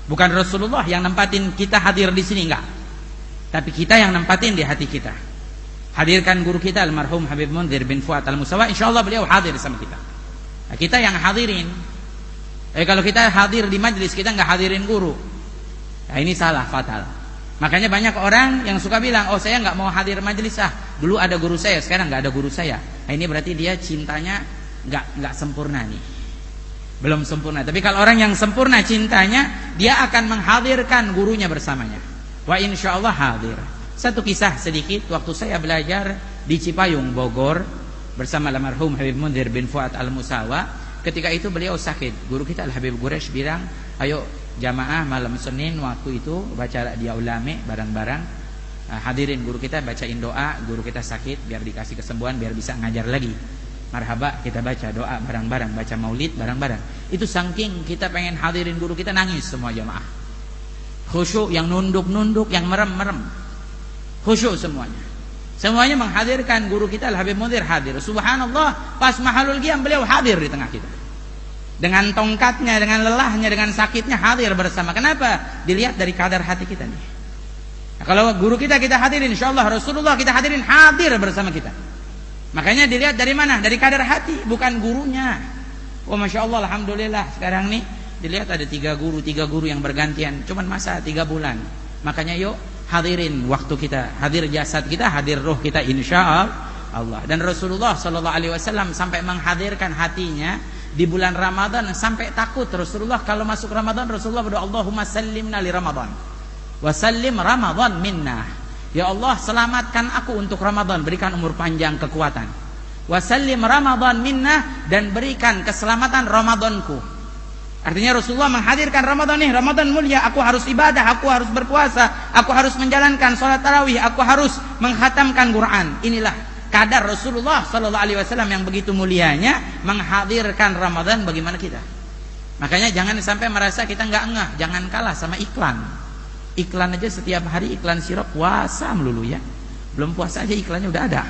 Bukan Rasulullah yang nempatin kita hadir di sini, enggak. Tapi kita yang nempatin di hati kita. Hadirkan guru kita almarhum Habib Munzir bin Fuad Al-Musawa, insyaallah beliau hadir sama kita. Nah, kita yang hadirin. Kalau kita hadir di majelis, kita nggak hadirin guru, nah ini salah fatal. Makanya banyak orang yang suka bilang, oh saya nggak mau hadir majelis, dulu ada guru saya, sekarang nggak ada guru saya. Nah, ini berarti dia cintanya nggak sempurna nih, belum sempurna. Tapi kalau orang yang sempurna cintanya, dia akan menghadirkan gurunya bersamanya. Wa insyaallah hadir. Satu kisah sedikit, waktu saya belajar di Cipayung, Bogor, bersama almarhum Habib Munzir bin Fuad Al-Musawa. Ketika itu beliau sakit. Guru kita Al-Habib Quraisy bilang, ayo jamaah malam Senin waktu itu baca dia ulame bareng-bareng. Hadirin guru kita, bacain doa, guru kita sakit biar dikasih kesembuhan, biar bisa ngajar lagi. Marhaba, kita baca doa bareng-bareng, baca maulid bareng-bareng. Itu saking kita pengen hadirin guru kita, nangis semua jamaah. Khusyuk, yang nunduk-nunduk, yang merem-merem. Khusyuk semuanya. Semuanya menghadirkan guru kita Al-Habib Munzir hadir. Subhanallah, pas mahalul qiyam beliau hadir di tengah kita. Dengan tongkatnya, dengan lelahnya, dengan sakitnya hadir bersama. Kenapa? Dilihat dari kadar hati kita nih. Nah, kalau guru kita hadirin, insyaallah Rasulullah kita hadirin, hadir bersama kita. Makanya dilihat dari mana? Dari kadar hati, bukan gurunya. Oh Masya Allah, alhamdulillah sekarang nih dilihat ada 3 guru yang bergantian. Cuman masa 3 bulan. Makanya yuk hadirin waktu kita, hadir jasad kita, hadir roh kita insyaallah. Dan Rasulullah SAW sampai menghadirkan hatinya di bulan Ramadan, sampai takut Rasulullah kalau masuk Ramadan. Rasulullah berdoa, Allahumma sallimna li Ramadan wa sallim Ramadan minna. Ya Allah, selamatkan aku untuk Ramadan, berikan umur panjang, kekuatan. Wa sallim Ramadan minna, dan berikan keselamatan Ramadanku. Artinya Rasulullah menghadirkan Ramadan nih, Ramadan mulia, aku harus ibadah, aku harus berpuasa, aku harus menjalankan sholat tarawih, aku harus menghatamkan Quran. Inilah kadar Rasulullah SAW yang begitu mulianya menghadirkan Ramadan. Bagaimana kita? Makanya jangan sampai merasa kita nggak ngeh, jangan kalah sama iklan. Iklan aja setiap hari iklan sirup puasa melulu ya. Belum puasa aja iklannya udah ada.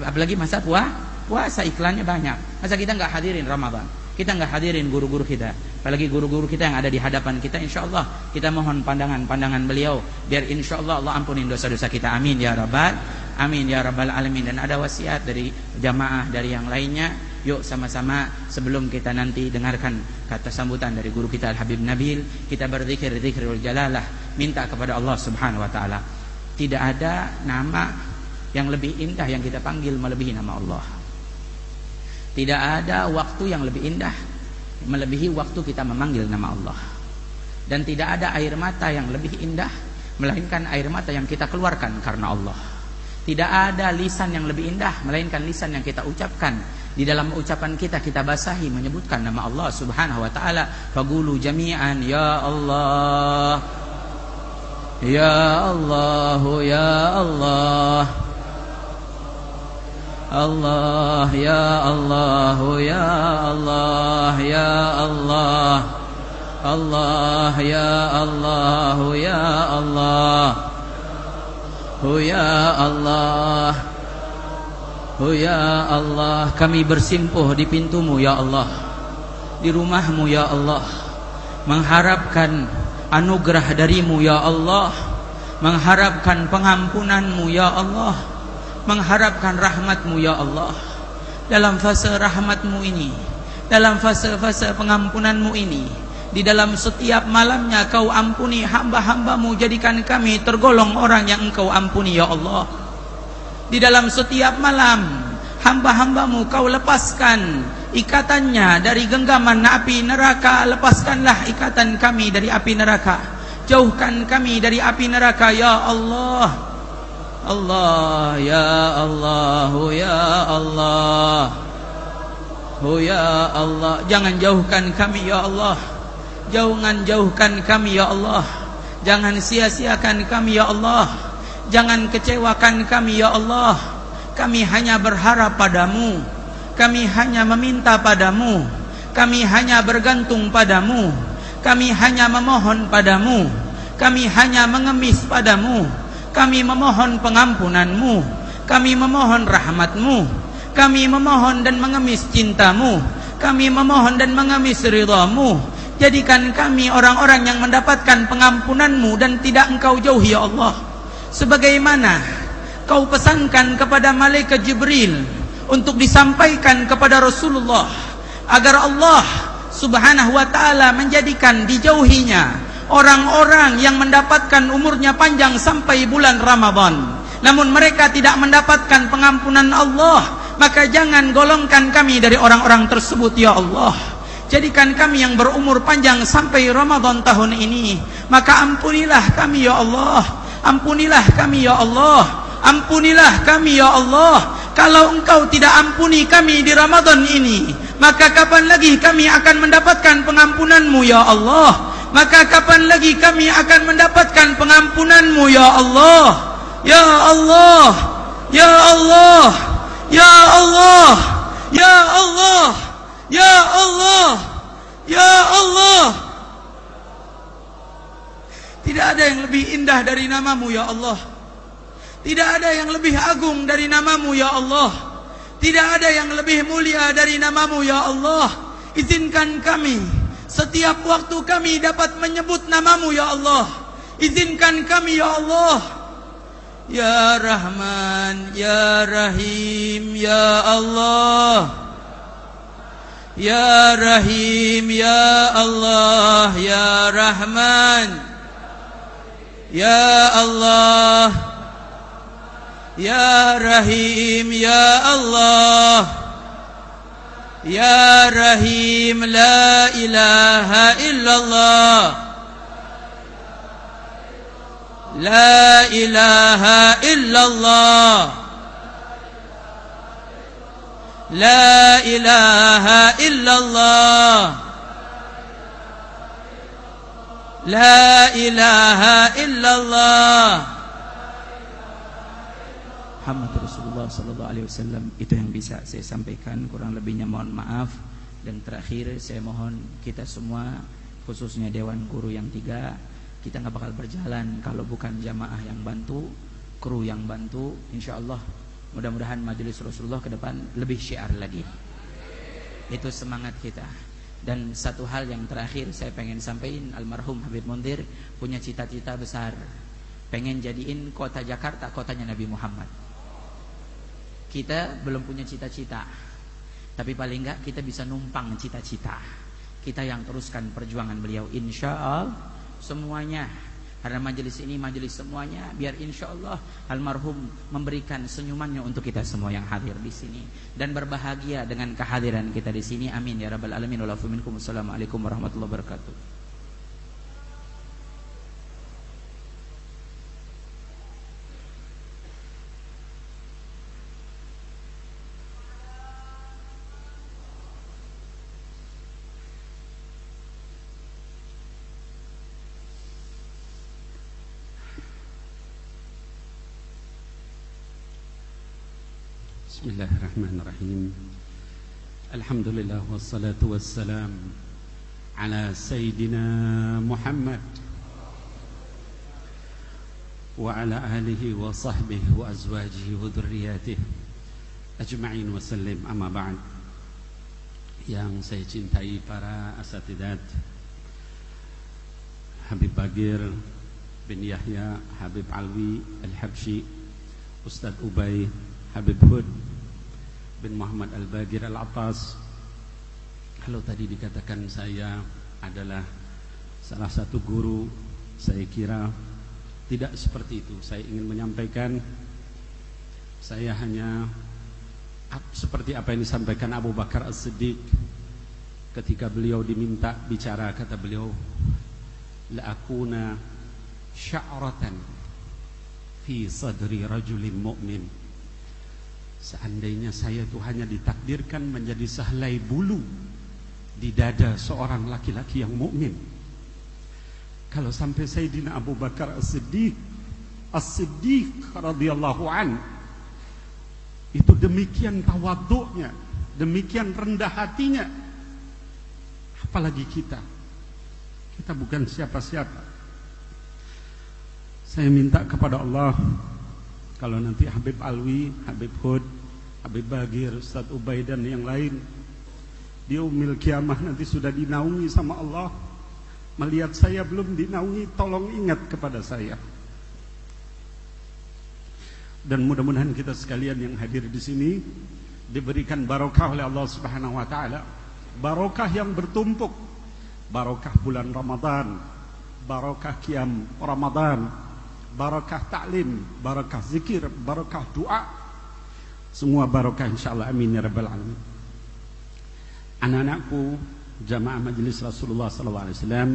Apalagi masa puasa iklannya banyak. Masa kita nggak hadirin Ramadan? Kita nggak hadirin guru-guru kita, apalagi guru-guru kita yang ada di hadapan kita. Insyaallah kita mohon pandangan beliau, biar insyaallah Allah ampunin dosa-dosa kita. Amin ya rabbal alamin. Dan ada wasiat dari jamaah, dari yang lainnya. Yuk sama-sama sebelum kita nanti dengarkan kata sambutan dari guru kita Al-Habib Nabil, kita berzikir zikrul jalalah, minta kepada Allah Subhanahu wa taala. Tidak ada nama yang lebih indah yang kita panggil melebihi nama Allah. Tidak ada waktu yang lebih indah melebihi waktu kita memanggil nama Allah. Dan tidak ada air mata yang lebih indah melainkan air mata yang kita keluarkan karena Allah. Tidak ada lisan yang lebih indah melainkan lisan yang kita ucapkan. Di dalam ucapan kita basahi menyebutkan nama Allah Subhanahu wa taala. Faqulu jami'an ya Allah, ya Allah, ya Allah, Allah ya Allah, ya Allah, ya Allah, Allah ya Allah, ya Allah, ya Allah, ya Allah. Kami bersimpuh di pintumu ya Allah, di rumahmu ya Allah, mengharapkan anugerah darimu ya Allah, mengharapkan pengampunanmu ya Allah, mengharapkan rahmatmu ya Allah. Dalam fase rahmatmu ini, dalam fase-fase pengampunanmu ini, di dalam setiap malamnya kau ampuni hamba-hambamu, jadikan kami tergolong orang yang engkau ampuni ya Allah. Di dalam setiap malam hamba-hambamu kau lepaskan ikatannya dari genggaman api neraka. Lepaskanlah ikatan kami dari api neraka, jauhkan kami dari api neraka ya Allah. Allah ya Allah, ya Allah, ya Allah. Jangan jauhkan kami ya Allah, jangan jauhkan kami ya Allah, jangan sia-siakan kami ya Allah, jangan kecewakan kami ya Allah. Kami hanya berharap padamu, kami hanya meminta padamu, kami hanya bergantung padamu, kami hanya memohon padamu, kami hanya mengemis padamu. Kami memohon pengampunanmu, kami memohon rahmatmu, kami memohon dan mengemis cintamu, kami memohon dan mengemis ridhamu. Jadikan kami orang-orang yang mendapatkan pengampunanmu dan tidak engkau jauhi ya Allah. sebagaimana kau pesankan kepada malaikat Jibril untuk disampaikan kepada Rasulullah agar Allah Subhanahu wa ta'ala menjadikan dijauhinya orang-orang yang mendapatkan umurnya panjang sampai bulan Ramadan, namun mereka tidak mendapatkan pengampunan Allah, maka jangan golongkan kami dari orang-orang tersebut ya Allah. Jadikan kami yang berumur panjang sampai Ramadan tahun ini. Maka ampunilah kami ya Allah, ampunilah kami ya Allah, ampunilah kami ya Allah. Kalau Engkau tidak ampuni kami di Ramadan ini, maka kapan lagi kami akan mendapatkan pengampunan-Mu ya Allah? Maka kapan lagi kami akan mendapatkan pengampunan-Mu ya Allah? Ya Allah, ya Allah, ya Allah, ya Allah, ya Allah, ya Allah. Tidak ada yang lebih indah dari nama-Mu ya Allah. Tidak ada yang lebih agung dari nama-Mu ya Allah. Tidak ada yang lebih mulia dari nama-Mu ya Allah. Izinkan kami setiap waktu kami dapat menyebut nama-Mu ya Allah. Izinkan kami ya Allah. Ya Rahman, Ya Rahim, Ya Allah. Ya Rahim, Ya Allah, Ya Rahman, Ya Allah. Ya Rahim, Ya Allah, Ya Rahim, La ilaha illallah, La ilaha illallah, La ilaha illallah, La ilaha illallah. Muhammad Rasulullah sallallahu alaihi wasallam. Itu yang bisa saya sampaikan, kurang lebihnya mohon maaf. Dan terakhir saya mohon kita semua, khususnya Dewan Guru yang 3, kita nggak bakal berjalan kalau bukan jamaah yang bantu, kru yang bantu. Insyaallah mudah-mudahan majelis Rasulullah ke depan lebih syiar lagi. Itu semangat kita. Dan satu hal yang terakhir saya pengen sampaikan, almarhum Habib Mundir punya cita-cita besar, pengen jadiin kota Jakarta kotanya Nabi Muhammad. Kita belum punya cita-cita, tapi paling enggak kita bisa numpang cita-cita. Kita yang teruskan perjuangan beliau, insya Allah semuanya. Karena majelis ini majelis semuanya, biar insya Allah almarhum memberikan senyumannya untuk kita semua yang hadir di sini dan berbahagia dengan kehadiran kita di sini. Amin ya rabbal alamin. Wassalamualaikum warahmatullahi wabarakatuh. Bismillahirrahmanirrahim. Alhamdulillah wassalatu wassalam ala sayyidina Muhammad wa ala alihi wa sahbihi wa azwajihi wa dhurriyyatihi ajma'in wa sallim. Amma ba'd. Yang saya cintai para asatidat, Habib Bagir bin Yahya, Habib Alwi Al-Habsyi, Ustadz Ubay, Habib Hud bin Muhammad Al-Bagir Al-Atas. Kalau tadi dikatakan saya adalah salah satu guru, saya kira tidak seperti itu. Saya ingin menyampaikan, saya hanya seperti apa yang disampaikan Abu Bakar As-Siddiq ketika beliau diminta bicara, kata beliau, la akuna sya'ratan fi sadri rajulin mu'min. Seandainya saya itu hanya ditakdirkan menjadi sehelai bulu di dada seorang laki-laki yang mukmin. Kalau sampai Sayyidina Abu Bakar As-Siddiq radhiyallahu an itu demikian tawadhu'nya, demikian rendah hatinya, apalagi kita bukan siapa-siapa. Saya minta kepada Allah, kalau nanti Habib Alwi, Habib Hud, Habib Bagir, Ustadz Ubay dan yang lain di yaumil kiamah nanti sudah dinaungi sama Allah, melihat saya belum dinaungi, tolong ingat kepada saya. Dan mudah-mudahan kita sekalian yang hadir di sini diberikan barokah oleh Allah Subhanahu wa taala. Barokah yang bertumpuk. Barokah bulan Ramadan, barokah qiyam Ramadan, barokah ta'lim, barokah zikir, barokah doa. Semua barokah insyaallah, amin ya rabbal alamin. Anak-anakku, jamaah majelis Rasulullah sallallahu alaihi wasallam,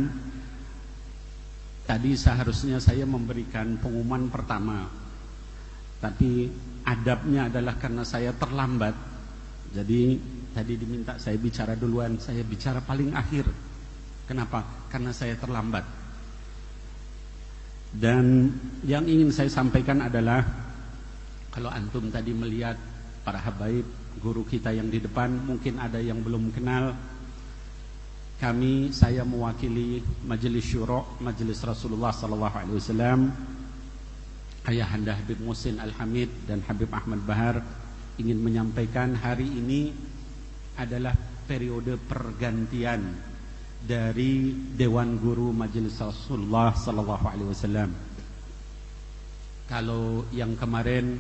tadi seharusnya saya memberikan pengumuman pertama, tapi adabnya adalah karena saya terlambat. Jadi tadi diminta saya bicara duluan, saya bicara paling akhir. Kenapa? Karena saya terlambat. Dan yang ingin saya sampaikan adalah, kalau antum tadi melihat para habaib, guru kita yang di depan, mungkin ada yang belum kenal. Saya mewakili Majelis Syura, Majelis Rasulullah SAW, Ayahanda Habib Muhsin Al-Hamid dan Habib Ahmad Bahar, ingin menyampaikan hari ini adalah periode pergantian dari Dewan Guru Majelis Rasulullah SAW. Kalau yang kemarin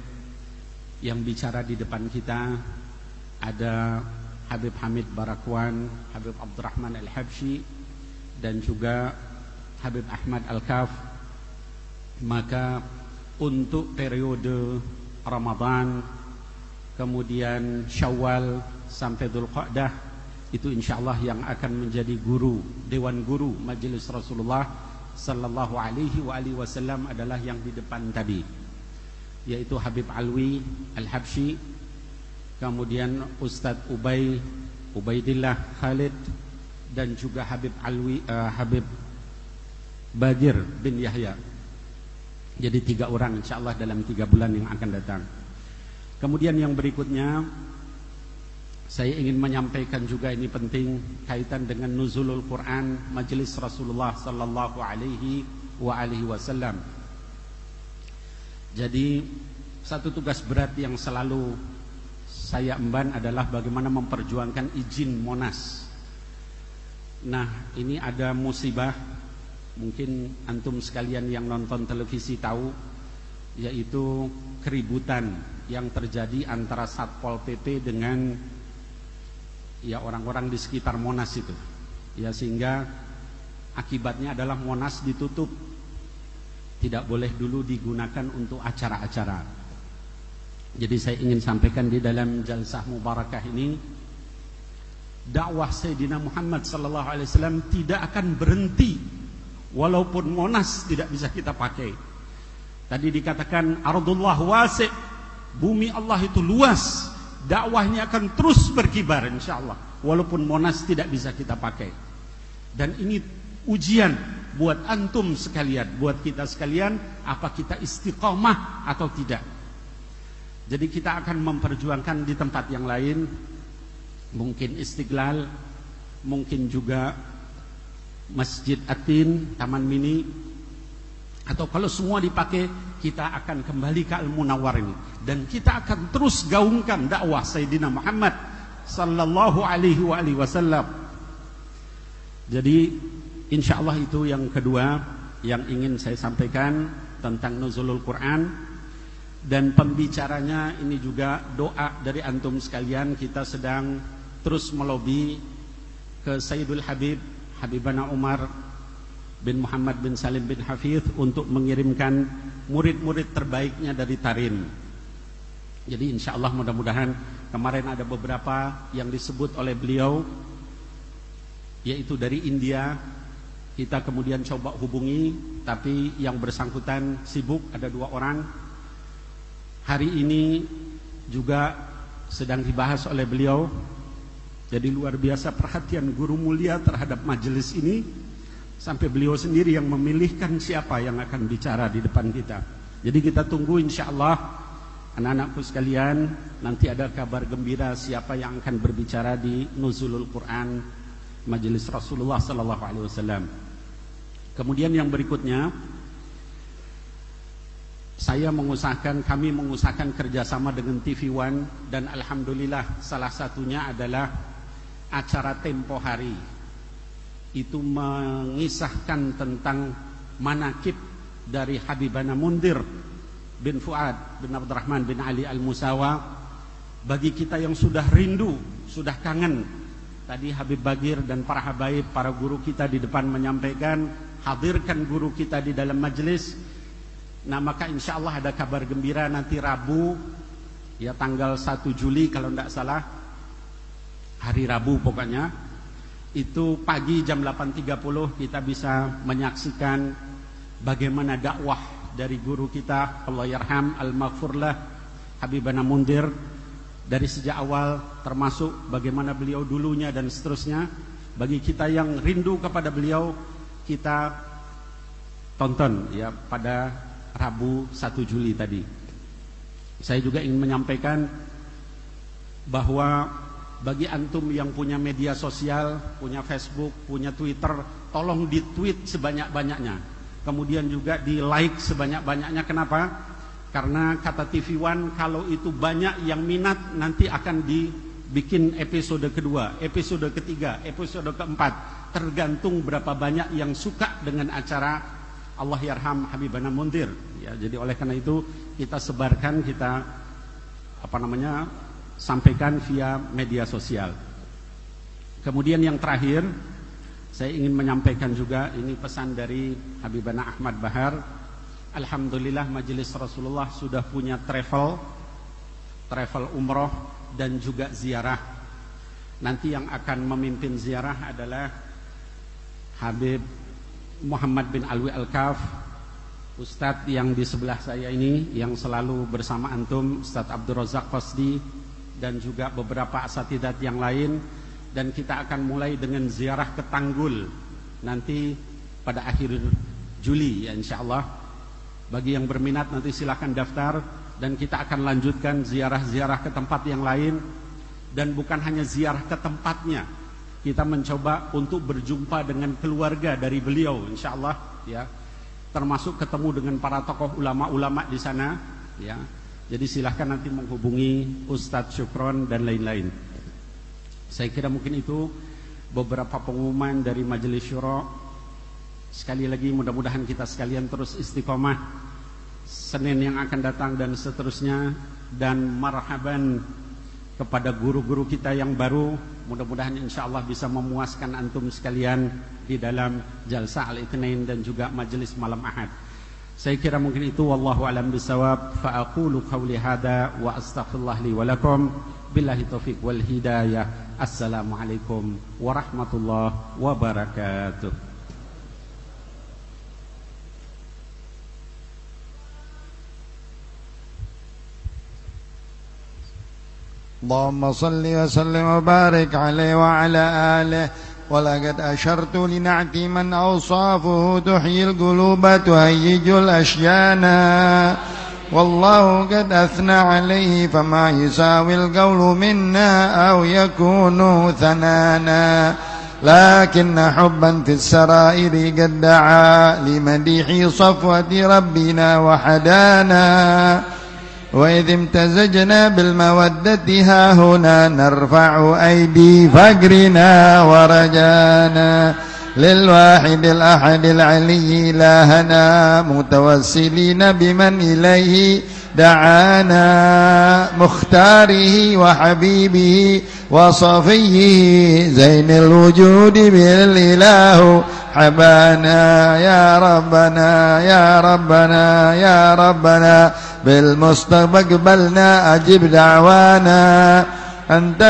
yang bicara di depan kita ada Habib Hamid Barakwan, Habib Abdurrahman Al-Habsyi, dan juga Habib Ahmad Al-Kaf, maka untuk periode Ramadan, kemudian Syawal sampai Dzulqa'dah, itu insyaallah yang akan menjadi guru, Dewan Guru Majelis Rasulullah sallallahu alaihi wasallam adalah yang di depan tadi, yaitu Habib Alwi Al-Habsyi, kemudian Ustadz Ubaidillah Khalid, dan juga Habib Habib Bagir bin Yahya. Jadi 3 orang insyaallah dalam 3 bulan yang akan datang. Kemudian yang berikutnya, saya ingin menyampaikan juga, ini penting, kaitan dengan nuzulul Quran Majelis Rasulullah sallallahu alaihi wasallam. Jadi satu tugas berat yang selalu saya emban adalah bagaimana memperjuangkan izin Monas. Nah, ini ada musibah, mungkin antum sekalian yang nonton televisi tahu, yaitu keributan yang terjadi antara Satpol PP dengan orang-orang di sekitar Monas itu. Sehingga akibatnya adalah Monas ditutup. Tidak boleh dulu digunakan untuk acara-acara. Jadi saya ingin sampaikan di dalam jalsah mubarakah ini, dakwah Sayyidina Muhammad sallallahu alaihi wasallam tidak akan berhenti walaupun Monas tidak bisa kita pakai. Tadi dikatakan ardullah wasi', bumi Allah itu luas. Dakwahnya akan terus berkibar insyaallah walaupun Monas tidak bisa kita pakai. Dan ini ujian buat antum sekalian, buat kita sekalian, apa kita istiqamah atau tidak. Jadi kita akan memperjuangkan di tempat yang lain, mungkin Istiqlal, mungkin juga Masjid Atin, Taman Mini, atau kalau semua dipakai, kita akan kembali ke Al-Munawwar ini, dan kita akan terus gaungkan dakwah Sayyidina Muhammad sallallahu alaihi wasallam. Jadi insyaallah itu yang kedua yang ingin saya sampaikan tentang nuzulul Quran. Dan pembicaranya ini juga doa dari antum sekalian. Kita sedang terus melobi ke Sayyidul Habib Habibana Umar bin Muhammad bin Salim bin Hafidh untuk mengirimkan murid-murid terbaiknya dari Tarin. Jadi insyaallah mudah-mudahan, kemarin ada beberapa yang disebut oleh beliau, yaitu dari India. Kita kemudian coba hubungi, tapi yang bersangkutan sibuk, ada 2 orang. Hari ini juga sedang dibahas oleh beliau. Jadi luar biasa perhatian guru mulia terhadap majelis ini, sampai beliau sendiri yang memilihkan siapa yang akan bicara di depan kita. Jadi kita tunggu insyaallah, anak-anakku sekalian, nanti ada kabar gembira siapa yang akan berbicara di nuzulul Quran Majelis Rasulullah sallallahu alaihi wasallam. Kemudian yang berikutnya, kami mengusahakan kerjasama dengan TV One, dan alhamdulillah salah satunya adalah acara Tempo Hari. Itu mengisahkan tentang manaqib dari Habibana Mundir bin Fuad bin Abdurrahman bin Ali Al-Musawa. Bagi kita yang sudah rindu, sudah kangen, tadi Habib Bagir dan para habaib, para guru kita di depan menyampaikan, hadirkan guru kita di dalam majelis. Nah, maka insya Allah ada kabar gembira nanti Rabu, ya tanggal 1 Juli kalau tidak salah, hari Rabu pokoknya, itu pagi jam 8.30 kita bisa menyaksikan bagaimana dakwah dari guru kita, Allah yarham al-maghfurlah, Habibana Mundir, dari sejak awal, termasuk bagaimana beliau dulunya dan seterusnya. Bagi kita yang rindu kepada beliau, kita tonton ya pada Rabu 1 Juli tadi. Saya juga ingin menyampaikan bahwa bagi antum yang punya media sosial, punya Facebook, punya Twitter, tolong di-tweet sebanyak-banyaknya. Kemudian juga di-like sebanyak-banyaknya. Kenapa? Karena kata TV One, kalau itu banyak yang minat, nanti akan dibikin episode kedua, episode ketiga, episode keempat. Tergantung berapa banyak yang suka dengan acara Allah yarham Habibana Mundir. Ya, jadi oleh karena itu kita sebarkan, kita sampaikan via media sosial. Kemudian yang terakhir, saya ingin menyampaikan juga, ini pesan dari Habibana Ahmad Bahar. Alhamdulillah majelis Rasulullah sudah punya travel umroh dan juga ziarah. Nanti yang akan memimpin ziarah adalah Habib Muhammad bin Alwi Al-Kaf, Ustadz yang di sebelah saya ini, yang selalu bersama antum, Ustadz Abdul Razak Qasdi, dan juga beberapa asatidat yang lain. Dan kita akan mulai dengan ziarah ke Tanggul nanti pada akhir Juli ya insyaallah. Bagi yang berminat nanti silahkan daftar, dan kita akan lanjutkan ziarah-ziarah ke tempat yang lain. Dan bukan hanya ziarah ke tempatnya, kita mencoba untuk berjumpa dengan keluarga dari beliau insyaallah ya, termasuk ketemu dengan para tokoh ulama-ulama di sana ya. Jadi silahkan nanti menghubungi Ustadz Syukron dan lain-lain. Saya kira mungkin itu beberapa pengumuman dari Majelis Syuro. Sekali lagi mudah-mudahan kita sekalian terus istiqomah Senin yang akan datang dan seterusnya. Dan marhaban kepada guru-guru kita yang baru. Mudah-mudahan insyaAllah bisa memuaskan antum sekalian di dalam Jalsa Al-Itsnain dan juga majelis malam Ahad. Saya kira mungkin itu, wallahu alam bisawab. Fa aqulu qawli hada wa astaghfirullah li wa lakum. Billahi taufiq wal hidayah. Assalamualaikum warahmatullahi wabarakatuh. اللهم صل وسلم وبارك عليه وعلى آله ولقد أشرت لنعت من أوصافه تحيي القلوب تهيج الأشيان والله قد أثنى عليه فما يساوي القول منا أو يكون ثنانا لكن حبا في السرائر قد دعا لمديح صفوة ربنا وحدانا وإذ امتزجنا بالمودة ها هنا نرفع أيدي فقرنا ورجانا للواحد الأحد العلي إلهنا متوسلين بمن إليه دعانا مختاره وحبيبه وصفيه زين الوجود بالإله حبانا يا ربنا يا ربنا يا ربنا بالمستقبلنا أجب دعوانا أنت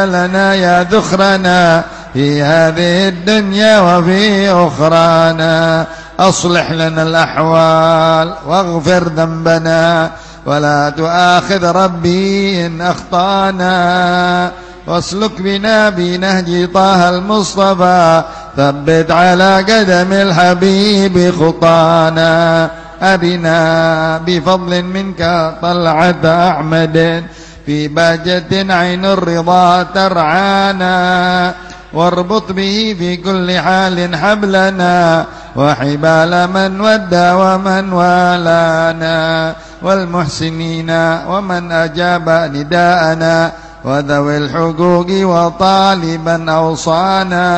لنا يا ذخرنا في هذه الدنيا وفي أخرانا أصلح لنا الأحوال واغفر ذنبنا ولا تؤاخذ ربي إن أخطأنا واسلك بنا بنهج طه المصطفى ثبت على قدم الحبيب خطانا أرنا بفضل منك طلعة أحمد في باجة عين الرضا ترعانا واربط به في كل حال حبلنا وحبال من ودى ومن والانا والمحسنين ومن أجاب نداءنا وذوي الحقوق وطالبا أوصانا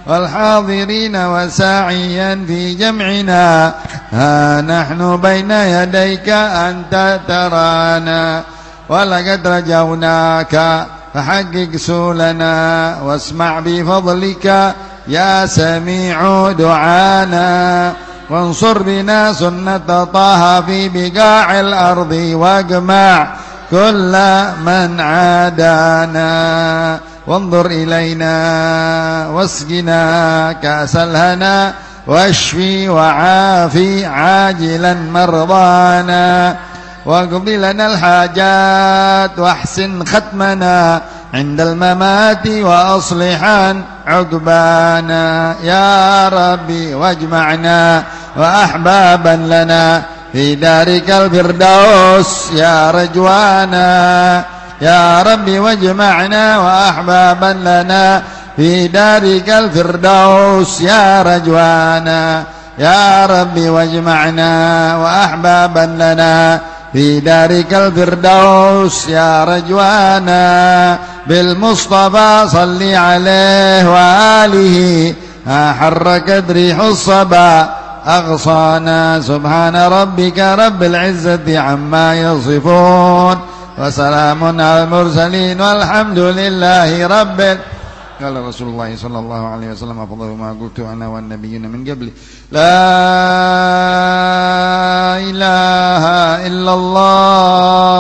والحاضرين وساعيا في جمعنا ها نحن بين يديك أنت ترانا ولقد رجوناك فحقق سولنا واسمع بفضلك يا سميع دعانا وانصر بنا سنة طه في بقاع الأرض واجمع كل من عادانا وانظر إلينا واسقنا كأس الهنا واشفي وعافي عاجلا مرضانا واقض لنا الحاجات واحسن ختمنا عند الممات وأصلحا عقبانا يا ربي واجمعنا وأحبابا لنا في دارك الفردوس يا رجوانا يا ربي واجمعنا وأحبابا لنا في دارك الفردوس يا رجوانا يا ربي واجمعنا وأحبابا لنا في دارك الفردوس يا رجوانا بالمصطفى صل عليه وآله حركت ريح الصبا أغصانا سبحان ربك رب العزة عما يصفون وسلام على المرسلين والحمد لله رب قال رسول الله صلى الله عليه وسلم أفضل ما قلت أنا والنبيين من قبلي لا إله إلا الله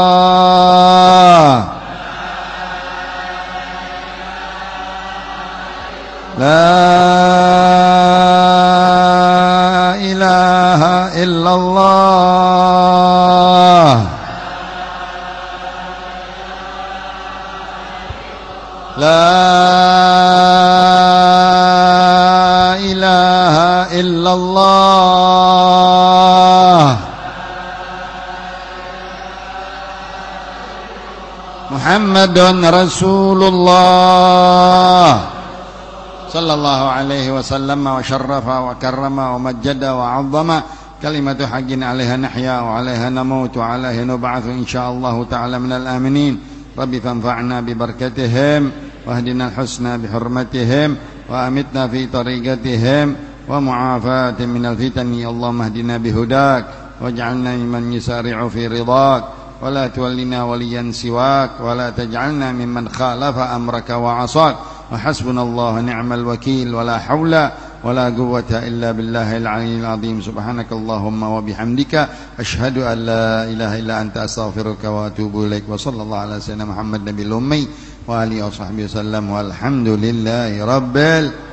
لا إله إلا الله لا إله إلا الله محمد رسول الله صلى الله عليه وسلم وشرف وكرم ومجد وعظم كلمة حق عليها نحيا وعليها نموت وعليها نبعث إن شاء الله تعالى من الآمنين ربي فانفعنا ببركتهم واهدنا الحسنى بحرمتهم وأمتنا في طريقتهم ومعافاة من الفتن اللهم اهدنا بهداك واجعلنا ممن يسارع في رضاك ولا تولنا وليا سواك ولا تجعلنا ممن خالف أمرك وعصاك وحسبنا الله ونعم الوكيل ولا حول ولا قوة إلا بالله العلي العظيم سبحانك اللهم وبحمدك أشهد أن لا إله إلا أنت أستغفرك وأتوب إليك وصلى الله على سيدنا محمد نبي الأمي وآله وصحبه وسلم والحمد لله رب العالمين.